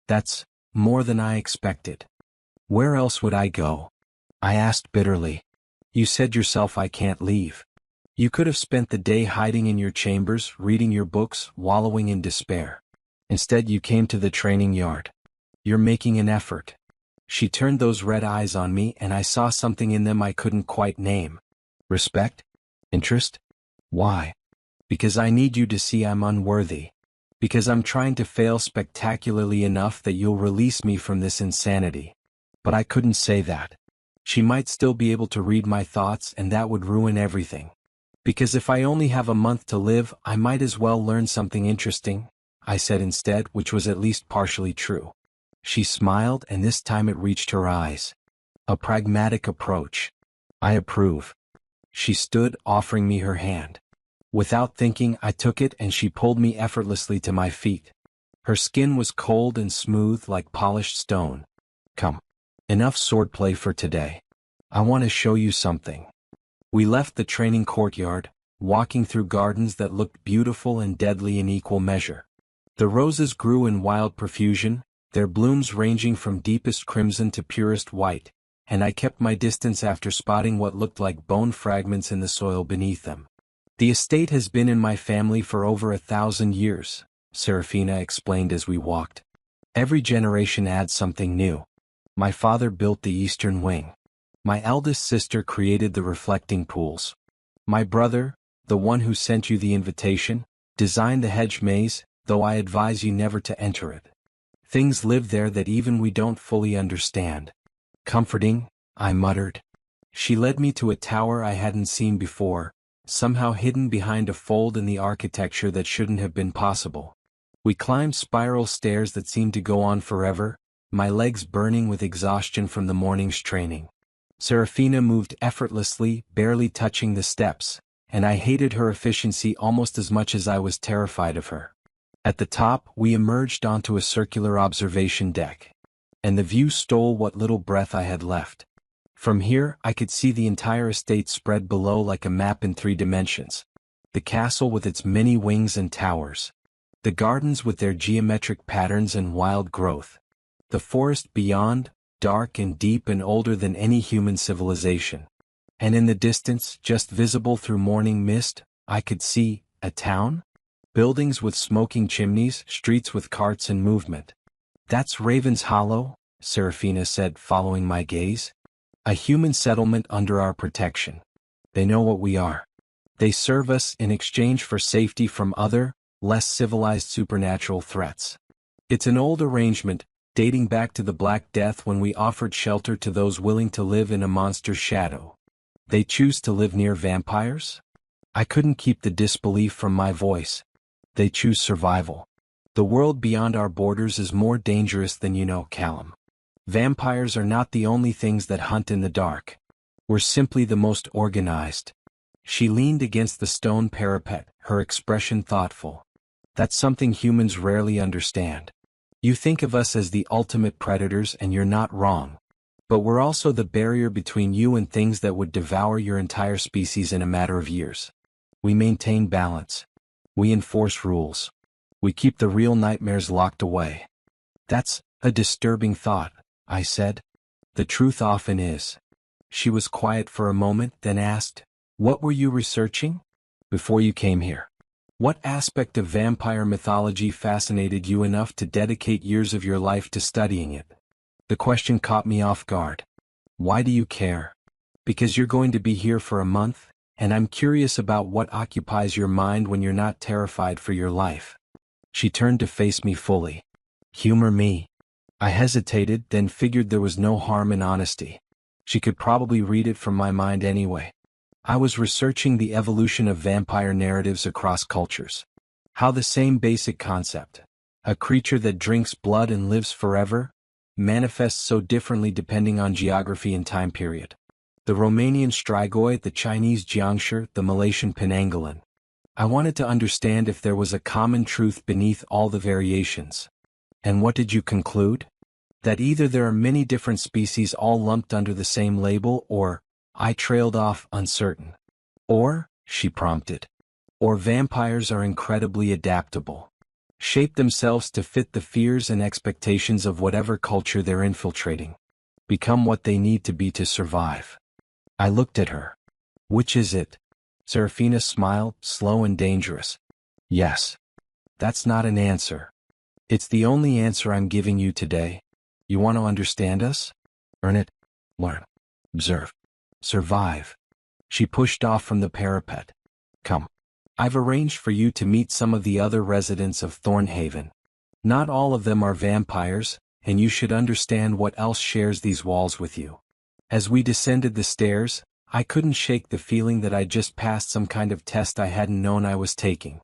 That's more than I expected. Where else would I go? I asked bitterly. You said yourself I can't leave. You could have spent the day hiding in your chambers, reading your books, wallowing in despair. Instead you came to the training yard. You're making an effort. She turned those red eyes on me and I saw something in them I couldn't quite name. Respect? Interest? Why? Because I need you to see I'm unworthy. Because I'm trying to fail spectacularly enough that you'll release me from this insanity. But I couldn't say that. She might still be able to read my thoughts and that would ruin everything. Because if I only have a month to live, I might as well learn something interesting, I said instead, which was at least partially true. She smiled and this time it reached her eyes. A pragmatic approach. I approve. She stood, offering me her hand. Without thinking, I took it and she pulled me effortlessly to my feet. Her skin was cold and smooth like polished stone. Come. Enough swordplay for today. I want to show you something. We left the training courtyard, walking through gardens that looked beautiful and deadly in equal measure. The roses grew in wild profusion, their blooms ranging from deepest crimson to purest white, and I kept my distance after spotting what looked like bone fragments in the soil beneath them. The estate has been in my family for over 1,000 years, Serafina explained as we walked. Every generation adds something new. My father built the eastern wing. My eldest sister created the reflecting pools. My brother, the one who sent you the invitation, designed the hedge maze, though I advise you never to enter it. Things live there that even we don't fully understand. Comforting, I muttered. She led me to a tower I hadn't seen before, somehow hidden behind a fold in the architecture that shouldn't have been possible. We climbed spiral stairs that seemed to go on forever, my legs burning with exhaustion from the morning's training. Serafina moved effortlessly, barely touching the steps, and I hated her efficiency almost as much as I was terrified of her. At the top, we emerged onto a circular observation deck, and the view stole what little breath I had left. From here, I could see the entire estate spread below like a map in 3 dimensions. The castle with its many wings and towers. The gardens with their geometric patterns and wild growth. The forest beyond, dark and deep and older than any human civilization. And in the distance, just visible through morning mist, I could see a town? Buildings with smoking chimneys, streets with carts and movement. That's Raven's Hollow, Serafina said, following my gaze. A human settlement under our protection. They know what we are. They serve us in exchange for safety from other, less civilized supernatural threats. It's an old arrangement, dating back to the Black Death when we offered shelter to those willing to live in a monster's shadow. They choose to live near vampires? I couldn't keep the disbelief from my voice. They choose survival. The world beyond our borders is more dangerous than you know, Callum. Vampires are not the only things that hunt in the dark. We're simply the most organized. She leaned against the stone parapet, her expression thoughtful. That's something humans rarely understand. You think of us as the ultimate predators and you're not wrong. But we're also the barrier between you and things that would devour your entire species in a matter of years. We maintain balance. We enforce rules. We keep the real nightmares locked away. That's a disturbing thought, I said. The truth often is. She was quiet for a moment, then asked, "What were you researching? Before you came here? What aspect of vampire mythology fascinated you enough to dedicate years of your life to studying it?" The question caught me off guard. Why do you care? Because you're going to be here for a month, and I'm curious about what occupies your mind when you're not terrified for your life. She turned to face me fully. Humor me. I hesitated, then figured there was no harm in honesty. She could probably read it from my mind anyway. I was researching the evolution of vampire narratives across cultures. How the same basic concept, a creature that drinks blood and lives forever, manifests so differently depending on geography and time period. The Romanian Strigoi, the Chinese Jiangshi, the Malaysian Penanggalan. I wanted to understand if there was a common truth beneath all the variations. And what did you conclude? That either there are many different species all lumped under the same label, or, I trailed off, uncertain. Or, she prompted. Or vampires are incredibly adaptable. Shape themselves to fit the fears and expectations of whatever culture they're infiltrating. Become what they need to be to survive. I looked at her. Which is it? Serafina smiled, slow and dangerous. Yes. That's not an answer. It's the only answer I'm giving you today. You want to understand us? Earn it. Learn. Observe. Survive. She pushed off from the parapet. Come. I've arranged for you to meet some of the other residents of Thornhaven. Not all of them are vampires, and you should understand what else shares these walls with you. As we descended the stairs, I couldn't shake the feeling that I'd just passed some kind of test I hadn't known I was taking.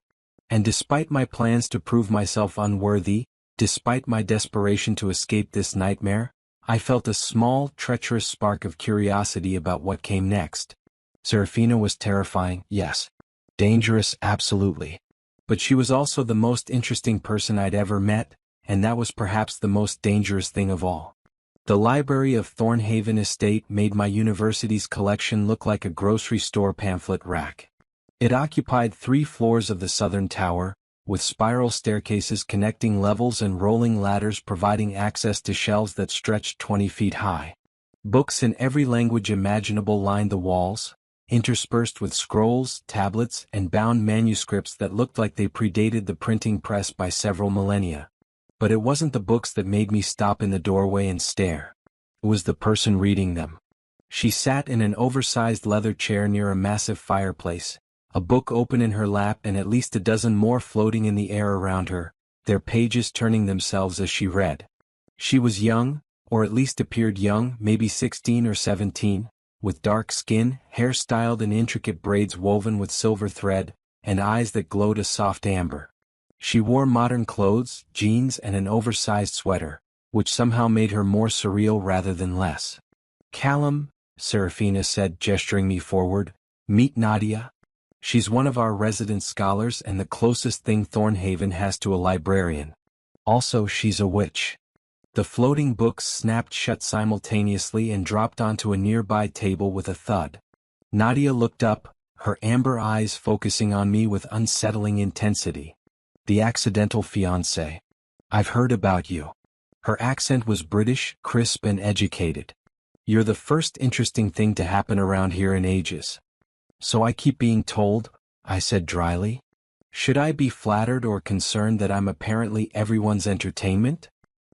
And despite my plans to prove myself unworthy, despite my desperation to escape this nightmare, I felt a small, treacherous spark of curiosity about what came next. Serafina was terrifying, yes. Dangerous, absolutely. But she was also the most interesting person I'd ever met, and that was perhaps the most dangerous thing of all. The library of Thornhaven Estate made my university's collection look like a grocery store pamphlet rack. It occupied 3 floors of the southern tower, with spiral staircases connecting levels and rolling ladders providing access to shelves that stretched 20 feet high. Books in every language imaginable lined the walls, interspersed with scrolls, tablets, and bound manuscripts that looked like they predated the printing press by several millennia. But it wasn't the books that made me stop in the doorway and stare. It was the person reading them. She sat in an oversized leather chair near a massive fireplace, a book open in her lap and at least a dozen more floating in the air around her, their pages turning themselves as she read. She was young, or at least appeared young, maybe 16 or 17, with dark skin, hair styled in intricate braids woven with silver thread, and eyes that glowed a soft amber. She wore modern clothes, jeans and an oversized sweater, which somehow made her more surreal rather than less. "Callum," Serafina said, gesturing me forward, "meet Nadia. She's one of our resident scholars and the closest thing Thornhaven has to a librarian. Also, she's a witch." The floating books snapped shut simultaneously and dropped onto a nearby table with a thud. Nadia looked up, her amber eyes focusing on me with unsettling intensity. "The accidental fiancé. I've heard about you." Her accent was British, crisp and educated. "You're the first interesting thing to happen around here in ages." "So I keep being told," I said dryly. "Should I be flattered or concerned that I'm apparently everyone's entertainment?"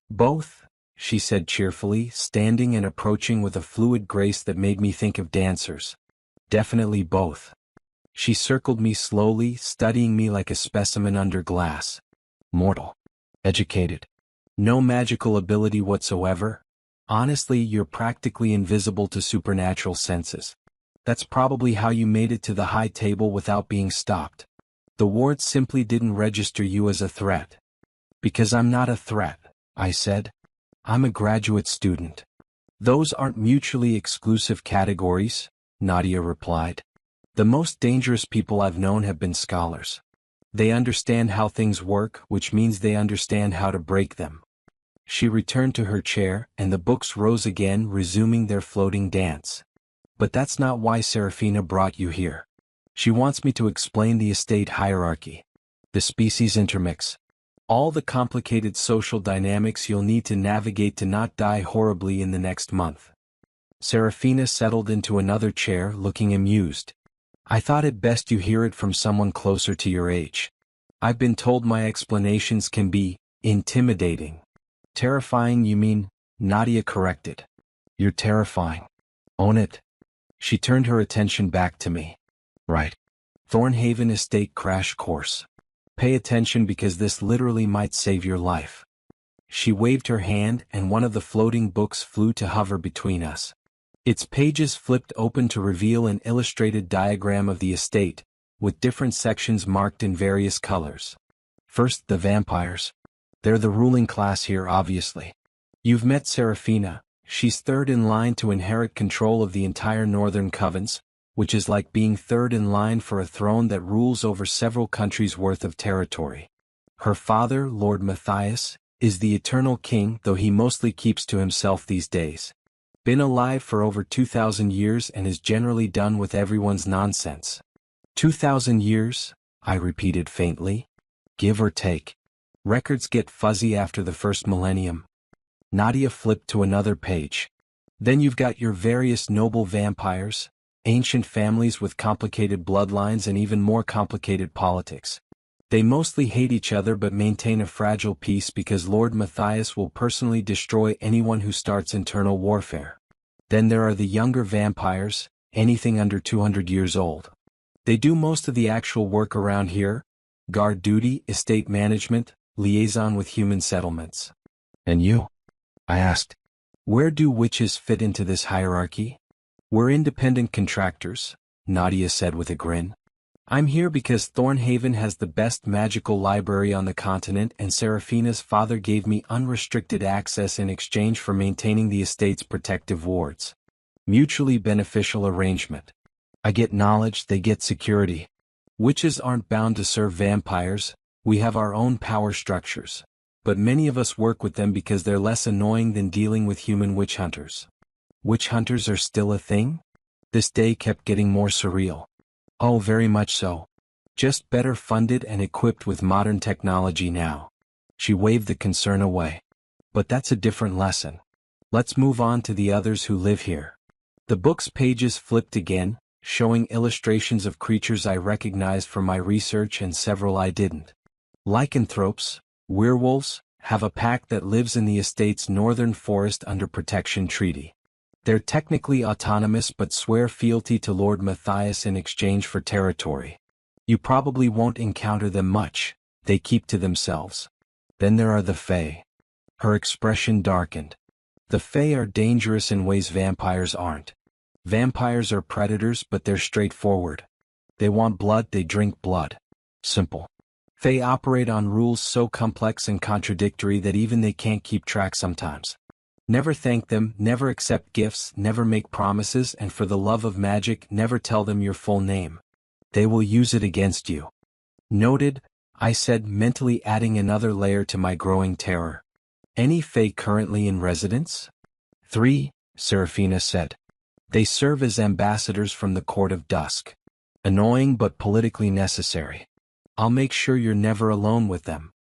"Both," she said cheerfully, standing and approaching with a fluid grace that made me think of dancers. "Definitely both." She circled me slowly, studying me like a specimen under glass. "Mortal. Educated. No magical ability whatsoever. Honestly, you're practically invisible to supernatural senses. That's probably how you made it to the high table without being stopped. The wards simply didn't register you as a threat." "Because I'm not a threat," I said. "I'm a graduate student." "Those aren't mutually exclusive categories," Nadia replied. "The most dangerous people I've known have been scholars. They understand how things work, which means they understand how to break them." She returned to her chair, and the books rose again, resuming their floating dance. "But that's not why Serafina brought you here. She wants me to explain the estate hierarchy. The species intermix. All the complicated social dynamics you'll need to navigate to not die horribly in the next month." Serafina settled into another chair, looking amused. "I thought it best you hear it from someone closer to your age. I've been told my explanations can be intimidating." "Terrifying, you mean?" Nadia corrected. "You're terrifying. Own it." She turned her attention back to me. "Right. Thornhaven Estate crash course. Pay attention because this literally might save your life." She waved her hand and one of the floating books flew to hover between us. Its pages flipped open to reveal an illustrated diagram of the estate, with different sections marked in various colors. "First, the vampires. They're the ruling class here, obviously. You've met Serafina. She's third in line to inherit control of the entire northern covens, which is like being third in line for a throne that rules over several countries' worth of territory. Her father, Lord Matthias, is the eternal king, though he mostly keeps to himself these days. Been alive for over 2,000 years and is generally done with everyone's nonsense." 2,000 years, I repeated faintly. "Give or take. Records get fuzzy after the first millennium." Nadia flipped to another page. "Then you've got your various noble vampires, ancient families with complicated bloodlines and even more complicated politics. They mostly hate each other but maintain a fragile peace because Lord Matthias will personally destroy anyone who starts internal warfare. Then there are the younger vampires, anything under 200 years old. They do most of the actual work around here: guard duty, estate management, liaison with human settlements." "And you?" I asked. "Where do witches fit into this hierarchy?" "We're independent contractors," Nadia said with a grin. I'm here because Thornhaven has the best magical library on the continent, and Seraphina's father gave me unrestricted access in exchange for maintaining the estate's protective wards. Mutually beneficial arrangement. I get knowledge, they get security. Witches aren't bound to serve vampires, we have our own power structures. But many of us work with them because they're less annoying than dealing with human witch hunters. Witch hunters are still a thing? This day kept getting more surreal. Oh, very much so. Just better funded and equipped with modern technology now. She waved the concern away. But that's a different lesson. Let's move on to the others who live here. The book's pages flipped again, showing illustrations of creatures I recognized from my research and several I didn't. Lycanthropes, werewolves, have a pack that lives in the estate's northern forest under protection treaty. They're technically autonomous but swear fealty to Lord Matthias in exchange for territory. You probably won't encounter them much, they keep to themselves. Then there are the Fae. Her expression darkened. The Fae are dangerous in ways vampires aren't. Vampires are predators, but they're straightforward. They want blood, they drink blood. Simple. Fae operate on rules so complex and contradictory that even they can't keep track sometimes. Never thank them, never accept gifts, never make promises, and for the love of magic, never tell them your full name. They will use it against you. Noted, I said, mentally adding another layer to my growing terror. Any Fae currently in residence? 3, Seraphina said. They serve as ambassadors from the Court of Dusk. Annoying but politically necessary. I'll make sure you're never alone with them.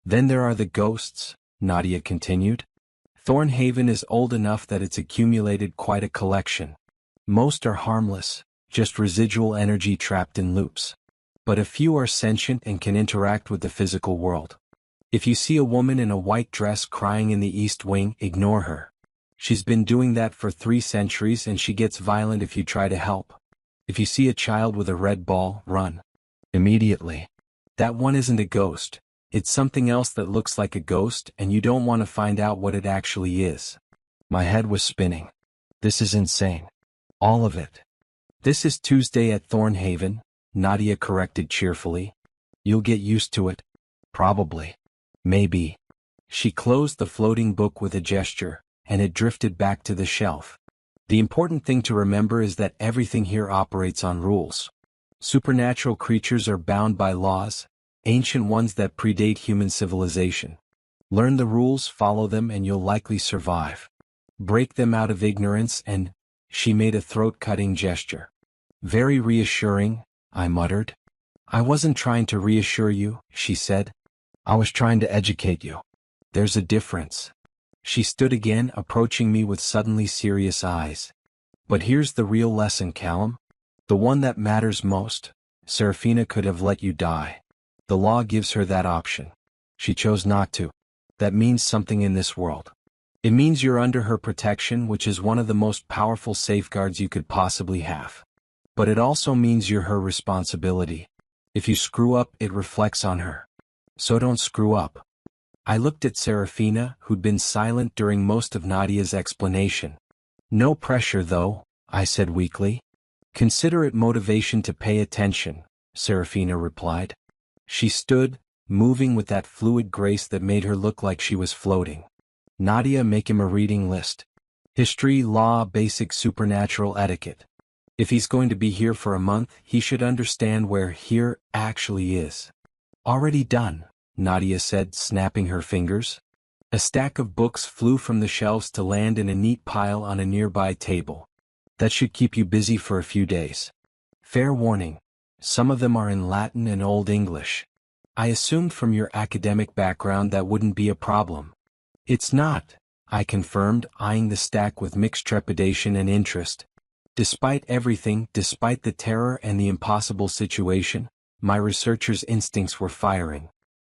Then there are the ghosts, Nadia continued. Thornhaven is old enough that it's accumulated quite a collection. Most are harmless, just residual energy trapped in loops. But a few are sentient and can interact with the physical world. If you see a woman in a white dress crying in the East Wing, ignore her. She's been doing that for 3 centuries and she gets violent if you try to help. If you see a child with a red ball, run. Immediately. That one isn't a ghost. It's something else that looks like a ghost, and you don't want to find out what it actually is. My head was spinning. This is insane. All of it. This is Tuesday at Thornhaven, Nadia corrected cheerfully. You'll get used to it. Probably. Maybe. She closed the floating book with a gesture, and it drifted back to the shelf. The important thing to remember is that everything here operates on rules. Supernatural creatures are bound by laws, ancient ones that predate human civilization. Learn the rules, follow them, and you'll likely survive. Break them out of ignorance and... She made a throat-cutting gesture. Very reassuring, I muttered. I wasn't trying to reassure you, she said. I was trying to educate you. There's a difference. She stood again, approaching me with suddenly serious eyes. But here's the real lesson, Callum. The one that matters most. Seraphina could have let you die. The law gives her that option. She chose not to. That means something in this world. It means you're under her protection, which is one of the most powerful safeguards you could possibly have. But it also means you're her responsibility. If you screw up, it reflects on her. So don't screw up. I looked at Seraphina, who'd been silent during most of Nadia's explanation. No pressure though, I said weakly. Consider it motivation to pay attention, Seraphina replied. She stood, moving with that fluid grace that made her look like she was floating. Nadia, make him a reading list. History, law, basic supernatural etiquette. If he's going to be here for a month, he should understand where here actually is. Already done, Nadia said, snapping her fingers. A stack of books flew from the shelves to land in a neat pile on a nearby table. That should keep you busy for a few days. Fair warning. Some of them are in Latin and Old English. I assumed from your academic background that wouldn't be a problem. It's not, I confirmed, eyeing the stack with mixed trepidation and interest. Despite everything, despite the terror and the impossible situation, my researcher's instincts were firing.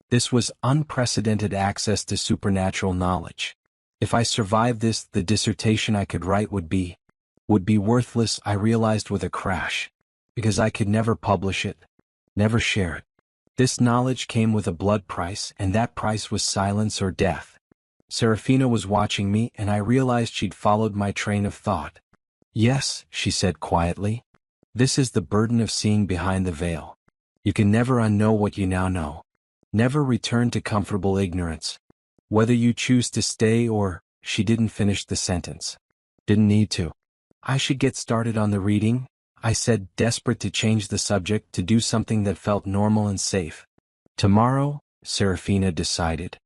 This was unprecedented access to supernatural knowledge. If I survived this, the dissertation I could write would be worthless, I realized with a crash. Because I could never publish it, never share it. This knowledge came with a blood price, and that price was silence or death. Seraphina was watching me, and I realized she'd followed my train of thought. Yes, she said quietly. This is the burden of seeing behind the veil. You can never unknow what you now know. Never return to comfortable ignorance. Whether you choose to stay or, she didn't finish the sentence. Didn't need to. I should get started on the reading, I said, desperate to change the subject, to do something that felt normal and safe. Tomorrow, Serafina decided.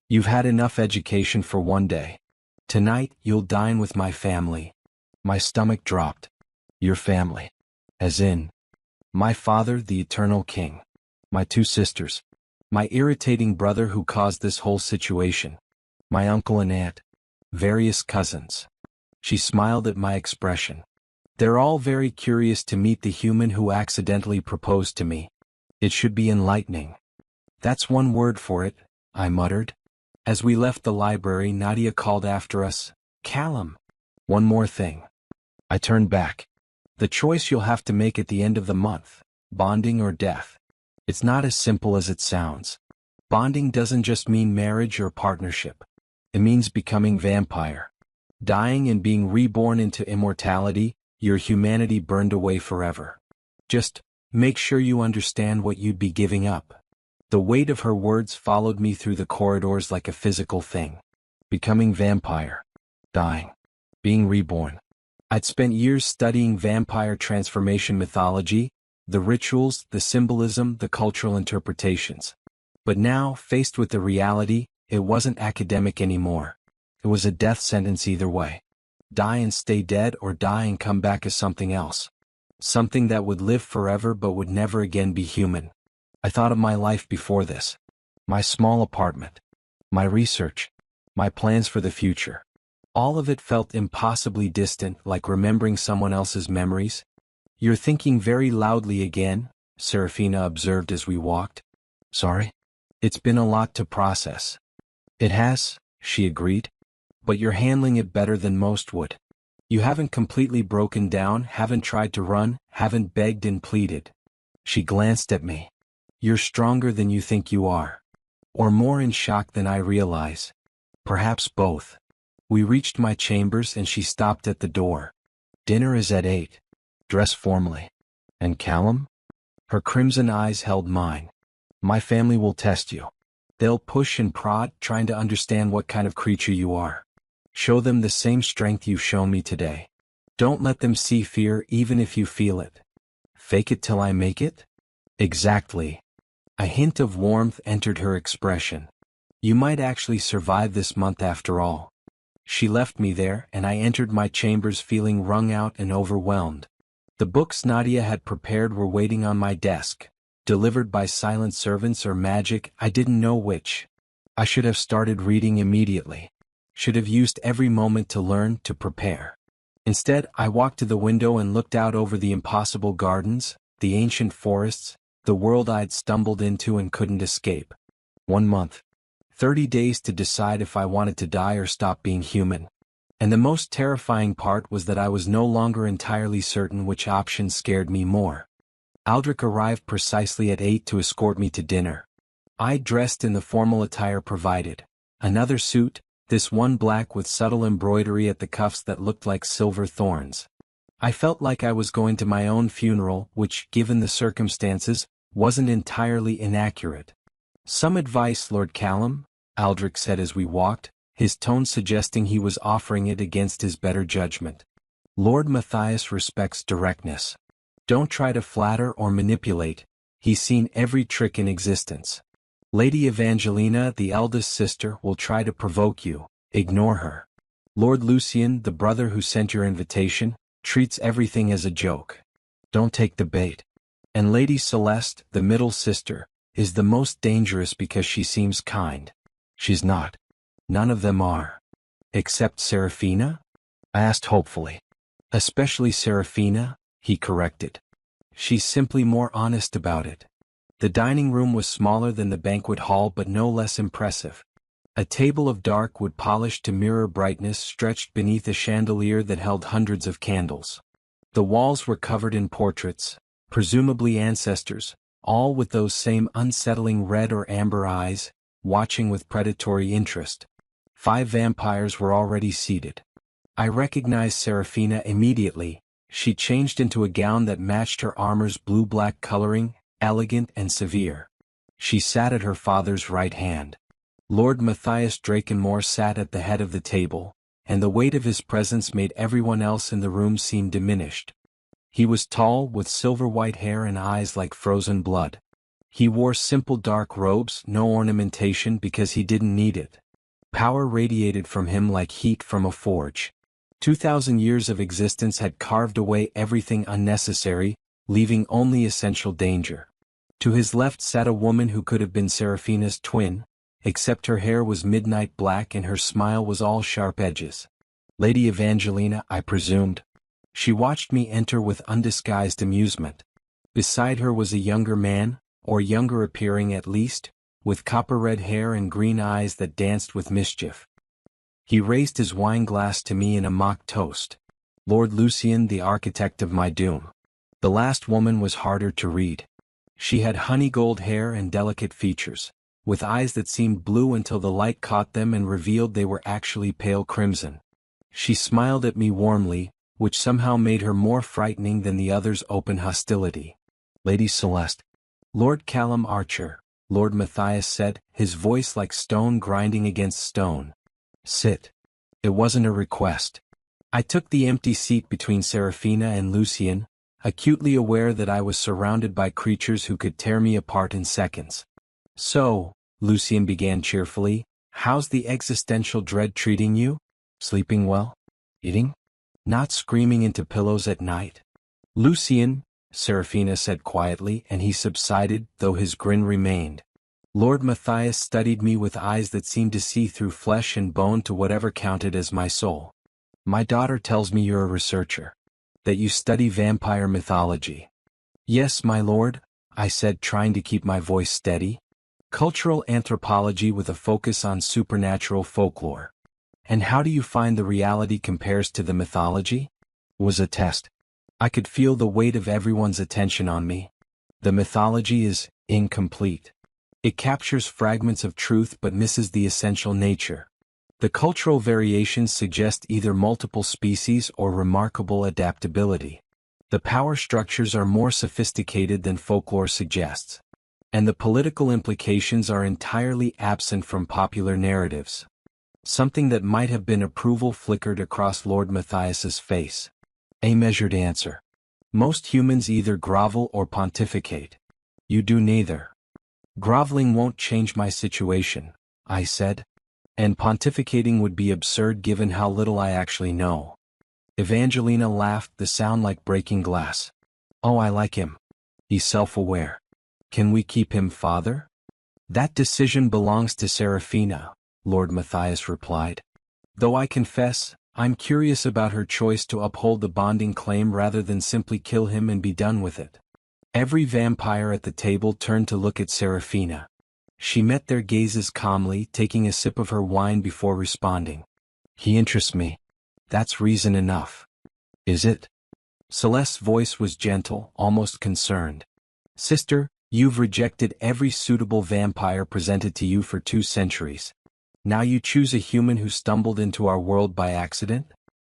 You've had enough education for one day. Tonight, you'll dine with my family. My stomach dropped. Your family. As in, my father, the eternal king. My two sisters. My irritating brother who caused this whole situation. My uncle and aunt. Various cousins. She smiled at my expression. They're all very curious to meet the human who accidentally proposed to me. It should be enlightening. That's one word for it, I muttered. As we left the library, Nadia called after us, Callum. One more thing. I turned back. The choice you'll have to make at the end of the month, bonding or death. It's not as simple as it sounds. Bonding doesn't just mean marriage or partnership. It means becoming vampire. Dying and being reborn into immortality, your humanity burned away forever. Just make sure you understand what you'd be giving up. The weight of her words followed me through the corridors like a physical thing. Becoming vampire. Dying. Being reborn. I'd spent years studying vampire transformation mythology, the rituals, the symbolism, the cultural interpretations. But now, faced with the reality, it wasn't academic anymore. It was a death sentence either way. Die and stay dead, or die and come back as something else. Something that would live forever but would never again be human. I thought of my life before this. My small apartment. My research. My plans for the future. All of it felt impossibly distant, like remembering someone else's memories. You're thinking very loudly again, Serafina observed as we walked. Sorry? It's been a lot to process. It has, she agreed. But you're handling it better than most would. You haven't completely broken down, haven't tried to run, haven't begged and pleaded. She glanced at me. You're stronger than you think you are. Or more in shock than I realize. Perhaps both. We reached my chambers and she stopped at the door. Dinner is at 8. Dress formally. And Callum? Her crimson eyes held mine. My family will test you. They'll push and prod, trying to understand what kind of creature you are. Show them the same strength you've shown me today. Don't let them see fear even if you feel it. Fake it till I make it? Exactly. A hint of warmth entered her expression. You might actually survive this month after all. She left me there, and I entered my chambers feeling wrung out and overwhelmed. The books Nadia had prepared were waiting on my desk, delivered by silent servants or magic, I didn't know which. I should have started reading immediately. Should have used every moment to learn, to prepare. Instead, I walked to the window and looked out over the impossible gardens, the ancient forests, the world I'd stumbled into and couldn't escape. 1 month. 30 days to decide if I wanted to die or stop being human. And the most terrifying part was that I was no longer entirely certain which option scared me more. Aldrich arrived precisely at 8 to escort me to dinner. I dressed in the formal attire provided. Another suit, this one black with subtle embroidery at the cuffs that looked like silver thorns. I felt like I was going to my own funeral, which, given the circumstances, wasn't entirely inaccurate. Some advice, Lord Callum, Aldrich said as we walked, his tone suggesting he was offering it against his better judgment. Lord Matthias respects directness. Don't try to flatter or manipulate, he's seen every trick in existence. Lady Evangelina, the eldest sister, will try to provoke you, ignore her. Lord Lucian, the brother who sent your invitation, treats everything as a joke. Don't take the bait. And Lady Celeste, the middle sister, is the most dangerous because she seems kind. She's not. None of them are. Except Serafina? I asked hopefully. Especially Serafina, he corrected. She's simply more honest about it. The dining room was smaller than the banquet hall but no less impressive. A table of dark wood polished to mirror brightness stretched beneath a chandelier that held hundreds of candles. The walls were covered in portraits, presumably ancestors, all with those same unsettling red or amber eyes, watching with predatory interest. 5 vampires were already seated. I recognized Serafina immediately. She changed into a gown that matched her armor's blue-black coloring, elegant and severe. She sat at her father's right hand. Lord Matthias Drakenmore sat at the head of the table, and the weight of his presence made everyone else in the room seem diminished. He was tall, with silver-white hair and eyes like frozen blood. He wore simple dark robes, no ornamentation because he didn't need it. Power radiated from him like heat from a forge. 2,000 years of existence had carved away everything unnecessary, leaving only essential danger. To his left sat a woman who could have been Seraphina's twin, except her hair was midnight black and her smile was all sharp edges. Lady Evangelina, I presumed. She watched me enter with undisguised amusement. Beside her was a younger man, or younger appearing at least, with copper-red hair and green eyes that danced with mischief. He raised his wine glass to me in a mock toast. Lord Lucian, the architect of my doom. The last woman was harder to read. She had honey-gold hair and delicate features, with eyes that seemed blue until the light caught them and revealed they were actually pale crimson. She smiled at me warmly, which somehow made her more frightening than the others' open hostility. Lady Celeste. Lord Callum Archer, Lord Matthias said, his voice like stone grinding against stone. Sit. It wasn't a request. I took the empty seat between Seraphina and Lucian, acutely aware that I was surrounded by creatures who could tear me apart in seconds. So, Lucian began cheerfully, how's the existential dread treating you? Sleeping well? Eating? Not screaming into pillows at night? Lucian, Seraphina said quietly, and he subsided, though his grin remained. Lord Matthias studied me with eyes that seemed to see through flesh and bone to whatever counted as my soul. My daughter tells me you're a researcher. That you study vampire mythology. Yes, my lord, I said, trying to keep my voice steady. Cultural anthropology with a focus on supernatural folklore. And how do you find the reality compares to the mythology? Was a test. I could feel the weight of everyone's attention on me. The mythology is incomplete. It captures fragments of truth but misses the essential nature. The cultural variations suggest either multiple species or remarkable adaptability. The power structures are more sophisticated than folklore suggests. And the political implications are entirely absent from popular narratives. Something that might have been approval flickered across Lord Matthias's face. A measured answer. Most humans either grovel or pontificate. You do neither. Groveling won't change my situation, I said. And pontificating would be absurd given how little I actually know. Evangelina laughed, the sound like breaking glass. Oh, I like him. He's self-aware. Can we keep him father? That decision belongs to Seraphina, Lord Matthias replied. Though I confess, I'm curious about her choice to uphold the bonding claim rather than simply kill him and be done with it. Every vampire at the table turned to look at Seraphina. She met their gazes calmly, taking a sip of her wine before responding. He interests me. That's reason enough. Is it? Celeste's voice was gentle, almost concerned. Sister, you've rejected every suitable vampire presented to you for 2 centuries. Now you choose a human who stumbled into our world by accident?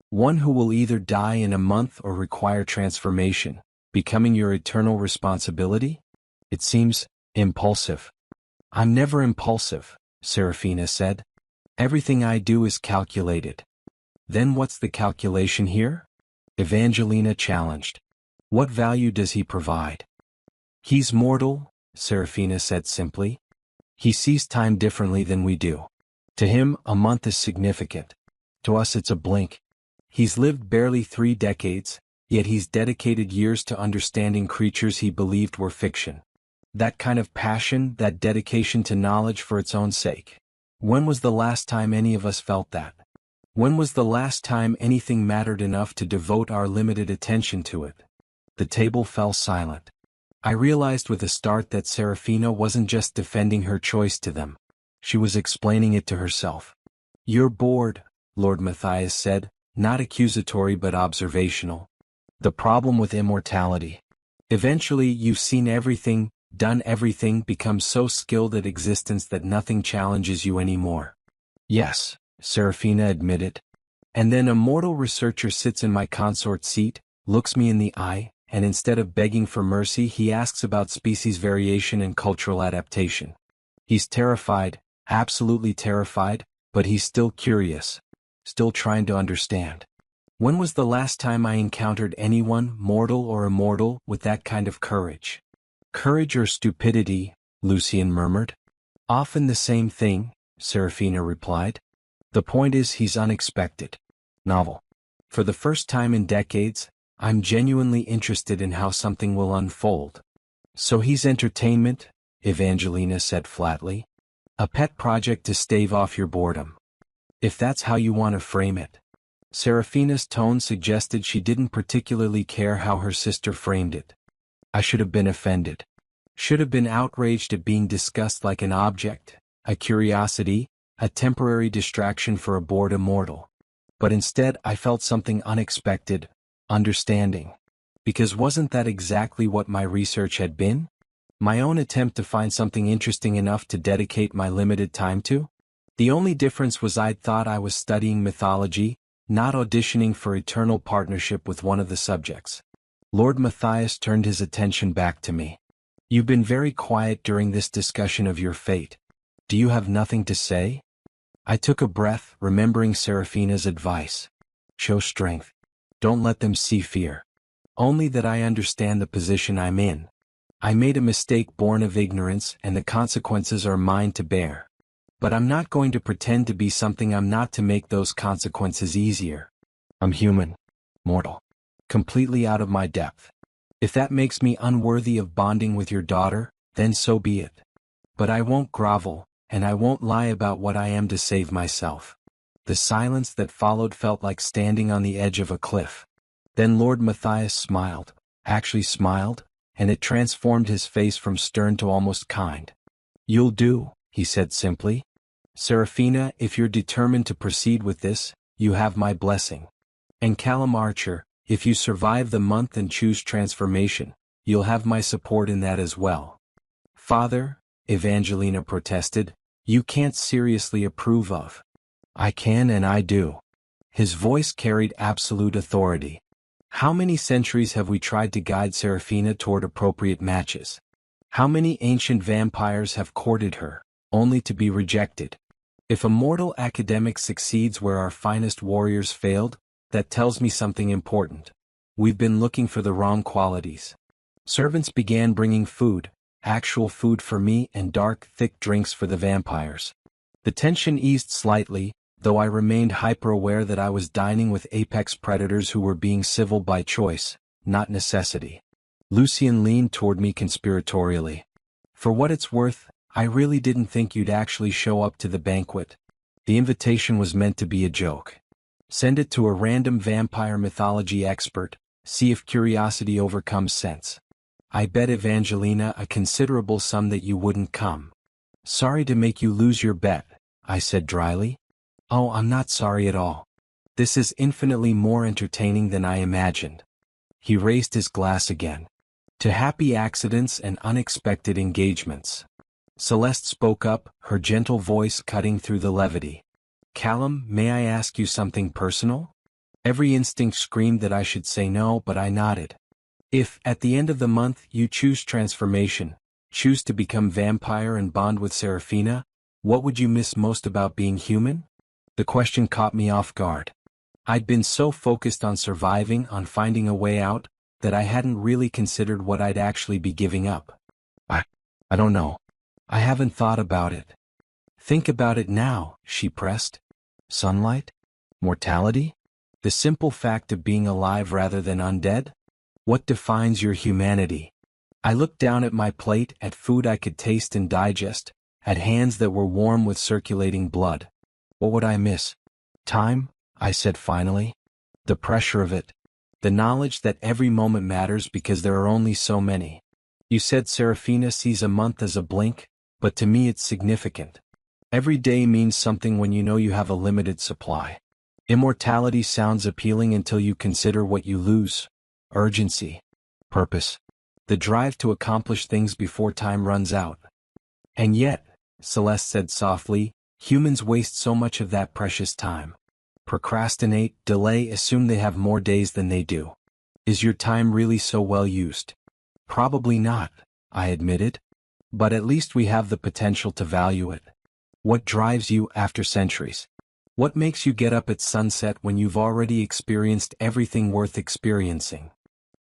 One who will either die in a month or require transformation, becoming your eternal responsibility? It seems impulsive. I'm never impulsive, Seraphina said. Everything I do is calculated. Then what's the calculation here? Evangelina challenged. What value does he provide? He's mortal, Seraphina said simply. He sees time differently than we do. To him, a month is significant. To us it's a blink. He's lived barely 3 decades, yet he's dedicated years to understanding creatures he believed were fiction. That kind of passion, that dedication to knowledge for its own sake. When was the last time any of us felt that? When was the last time anything mattered enough to devote our limited attention to it? The table fell silent. I realized with a start that Seraphina wasn't just defending her choice to them. She was explaining it to herself. You're bored, Lord Matthias said, not accusatory but observational. The problem with immortality. Eventually you've seen everything, done everything, become so skilled at existence that nothing challenges you anymore. Yes, Seraphina admitted. And then a mortal researcher sits in my consort seat, looks me in the eye, and instead of begging for mercy he asks about species variation and cultural adaptation. He's terrified, absolutely terrified, but he's still curious, still trying to understand. When was the last time I encountered anyone, mortal or immortal, with that kind of courage? Courage or stupidity, Lucien murmured. Often the same thing, Serafina replied. The point is he's unexpected. Novel. For the first time in decades, I'm genuinely interested in how something will unfold. So he's entertainment, Evangelina said flatly. A pet project to stave off your boredom. If that's how you want to frame it. Serafina's tone suggested she didn't particularly care how her sister framed it. I should have been offended. Should have been outraged at being discussed like an object, a curiosity, a temporary distraction for a bored immortal. But instead I felt something unexpected, understanding. Because wasn't that exactly what my research had been? My own attempt to find something interesting enough to dedicate my limited time to? The only difference was I'd thought I was studying mythology, not auditioning for eternal partnership with one of the subjects. Lord Matthias turned his attention back to me. You've been very quiet during this discussion of your fate. Do you have nothing to say? I took a breath, remembering Serafina's advice. Show strength. Don't let them see fear. Only that I understand the position I'm in. I made a mistake born of ignorance and the consequences are mine to bear. But I'm not going to pretend to be something I'm not to make those consequences easier. I'm human. Mortal. Completely out of my depth. If that makes me unworthy of bonding with your daughter, then so be it. But I won't grovel, and I won't lie about what I am to save myself. The silence that followed felt like standing on the edge of a cliff. Then Lord Matthias smiled, actually smiled, and it transformed his face from stern to almost kind. You'll do, he said simply. Serafina, if you're determined to proceed with this, you have my blessing. And Callum Archer, if you survive the month and choose transformation, you'll have my support in that as well. Father, Evangelina protested, you can't seriously approve of. I can and I do. His voice carried absolute authority. How many centuries have we tried to guide Serafina toward appropriate matches? How many ancient vampires have courted her, only to be rejected? If a mortal academic succeeds where our finest warriors failed, that tells me something important. We've been looking for the wrong qualities. Servants began bringing food, actual food for me and dark, thick drinks for the vampires. The tension eased slightly, though I remained hyper-aware that I was dining with apex predators who were being civil by choice, not necessity. Lucien leaned toward me conspiratorially. For what it's worth, I really didn't think you'd actually show up to the banquet. The invitation was meant to be a joke. Send it to a random vampire mythology expert, see if curiosity overcomes sense. I bet Evangelina a considerable sum that you wouldn't come. Sorry to make you lose your bet, I said dryly. Oh, I'm not sorry at all. This is infinitely more entertaining than I imagined. He raised his glass again. To happy accidents and unexpected engagements. Celeste spoke up, her gentle voice cutting through the levity. Callum, may I ask you something personal? Every instinct screamed that I should say no, but I nodded. If, at the end of the month, you choose transformation, choose to become vampire and bond with Serafina, what would you miss most about being human? The question caught me off guard. I'd been so focused on surviving, on finding a way out, that I hadn't really considered what I'd actually be giving up. I don't know. I haven't thought about it. Think about it now, she pressed. Sunlight? Mortality? The simple fact of being alive rather than undead? What defines your humanity? I looked down at my plate, at food I could taste and digest, at hands that were warm with circulating blood. What would I miss? Time, I said finally. The pressure of it. The knowledge that every moment matters because there are only so many. You said Serafina sees a month as a blink, but to me it's significant. Every day means something when you know you have a limited supply. Immortality sounds appealing until you consider what you lose. Urgency. Purpose. The drive to accomplish things before time runs out. And yet, Celeste said softly, humans waste so much of that precious time. Procrastinate, delay, assume they have more days than they do. Is your time really so well used? Probably not, I admitted. But at least we have the potential to value it. What drives you after centuries? What makes you get up at sunset when you've already experienced everything worth experiencing?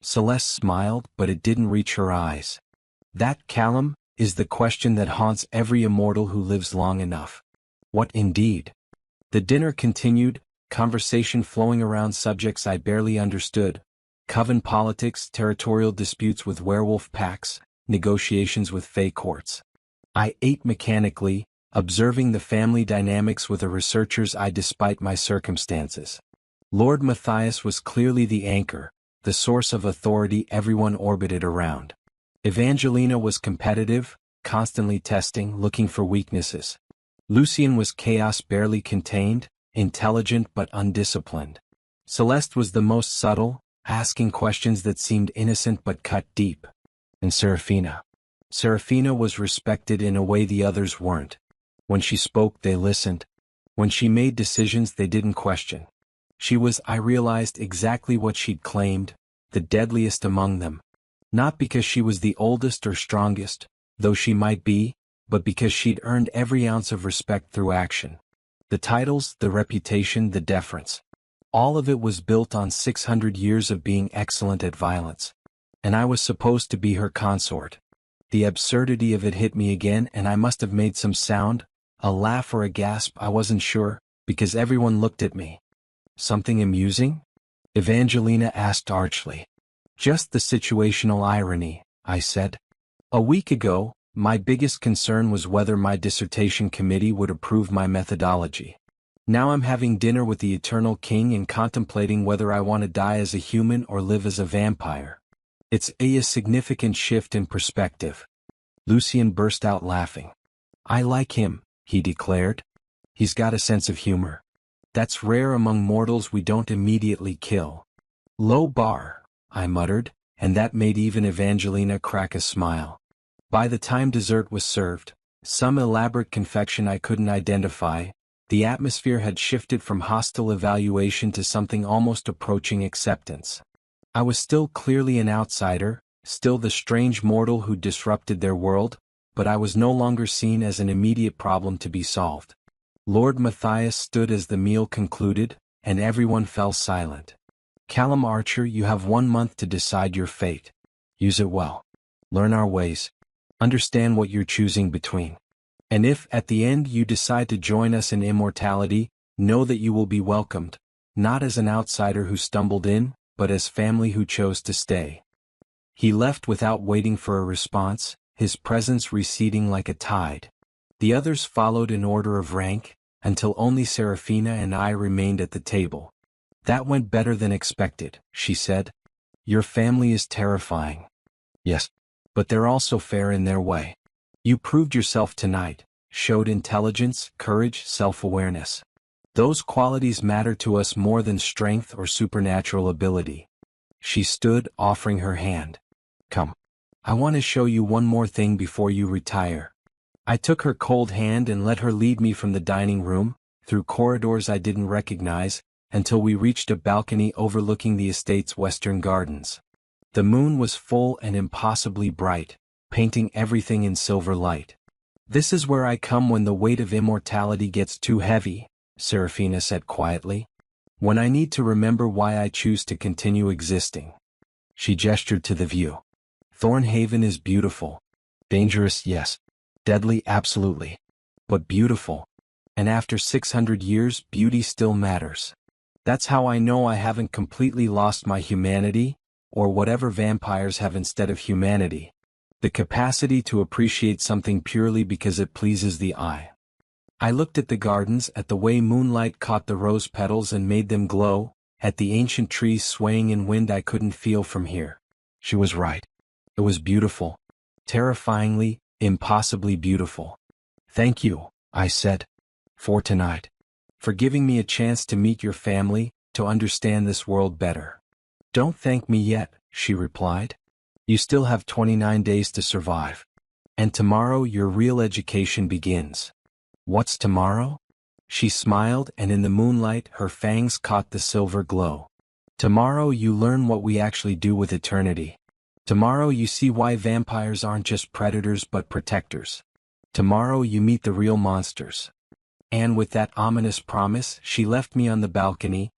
Celeste smiled, but it didn't reach her eyes. That, Callum, is the question that haunts every immortal who lives long enough. What indeed? The dinner continued, conversation flowing around subjects I barely understood. Coven politics, territorial disputes with werewolf packs, negotiations with Fey courts. I ate mechanically, observing the family dynamics with a researcher's eye despite my circumstances. Lord Matthias was clearly the anchor, the source of authority everyone orbited around. Evangelina was competitive, constantly testing, looking for weaknesses. Lucien was chaos barely contained, intelligent but undisciplined. Celeste was the most subtle, asking questions that seemed innocent but cut deep. And Serafina. Serafina was respected in a way the others weren't. When she spoke, they listened. When she made decisions, they didn't question. She was, I realized, exactly what she'd claimed, the deadliest among them. Not because she was the oldest or strongest, though she might be, but because she'd earned every ounce of respect through action. The titles, the reputation, the deference. All of it was built on 600 years of being excellent at violence. And I was supposed to be her consort. The absurdity of it hit me again, and I must have made some sound, a laugh or a gasp, I wasn't sure, because everyone looked at me. Something amusing? Evangelina asked archly. Just the situational irony, I said. A week ago, my biggest concern was whether my dissertation committee would approve my methodology. Now I'm having dinner with the Eternal King and contemplating whether I want to die as a human or live as a vampire. It's a significant shift in perspective. Lucien burst out laughing. I like him, he declared. He's got a sense of humor. That's rare among mortals we don't immediately kill. Low bar, I muttered, and that made even Evangelina crack a smile. By the time dessert was served, some elaborate confection I couldn't identify, the atmosphere had shifted from hostile evaluation to something almost approaching acceptance. I was still clearly an outsider, still the strange mortal who disrupted their world, but I was no longer seen as an immediate problem to be solved. Lord Matthias stood as the meal concluded, and everyone fell silent. Callum Archer, you have 1 month to decide your fate. Use it well. Learn our ways. Understand what you're choosing between. And if, at the end, you decide to join us in immortality, know that you will be welcomed, not as an outsider who stumbled in, but as family who chose to stay. He left without waiting for a response, his presence receding like a tide. The others followed in order of rank, until only Serafina and I remained at the table. That went better than expected, she said. Your family is terrifying. Yes. But they're also fair in their way. You proved yourself tonight, showed intelligence, courage, self-awareness. Those qualities matter to us more than strength or supernatural ability. She stood, offering her hand. Come. I want to show you one more thing before you retire. I took her cold hand and let her lead me from the dining room, through corridors I didn't recognize, until we reached a balcony overlooking the estate's western gardens. The moon was full and impossibly bright, painting everything in silver light. This is where I come when the weight of immortality gets too heavy, Serafina said quietly. When I need to remember why I choose to continue existing. She gestured to the view. Thornhaven is beautiful. Dangerous, yes. Deadly, absolutely. But beautiful. And after 600 years, beauty still matters. That's how I know I haven't completely lost my humanity, or whatever vampires have instead of humanity. The capacity to appreciate something purely because it pleases the eye. I looked at the gardens, at the way moonlight caught the rose petals and made them glow, at the ancient trees swaying in wind I couldn't feel from here. She was right. It was beautiful. Terrifyingly, impossibly beautiful. Thank you, I said. For tonight. For giving me a chance to meet your family, to understand this world better. Don't thank me yet, she replied. You still have 29 days to survive. And tomorrow your real education begins. What's tomorrow? She smiled, and in the moonlight her fangs caught the silver glow. Tomorrow you learn what we actually do with eternity. Tomorrow you see why vampires aren't just predators but protectors. Tomorrow you meet the real monsters. And with that ominous promise, she left me on the balcony,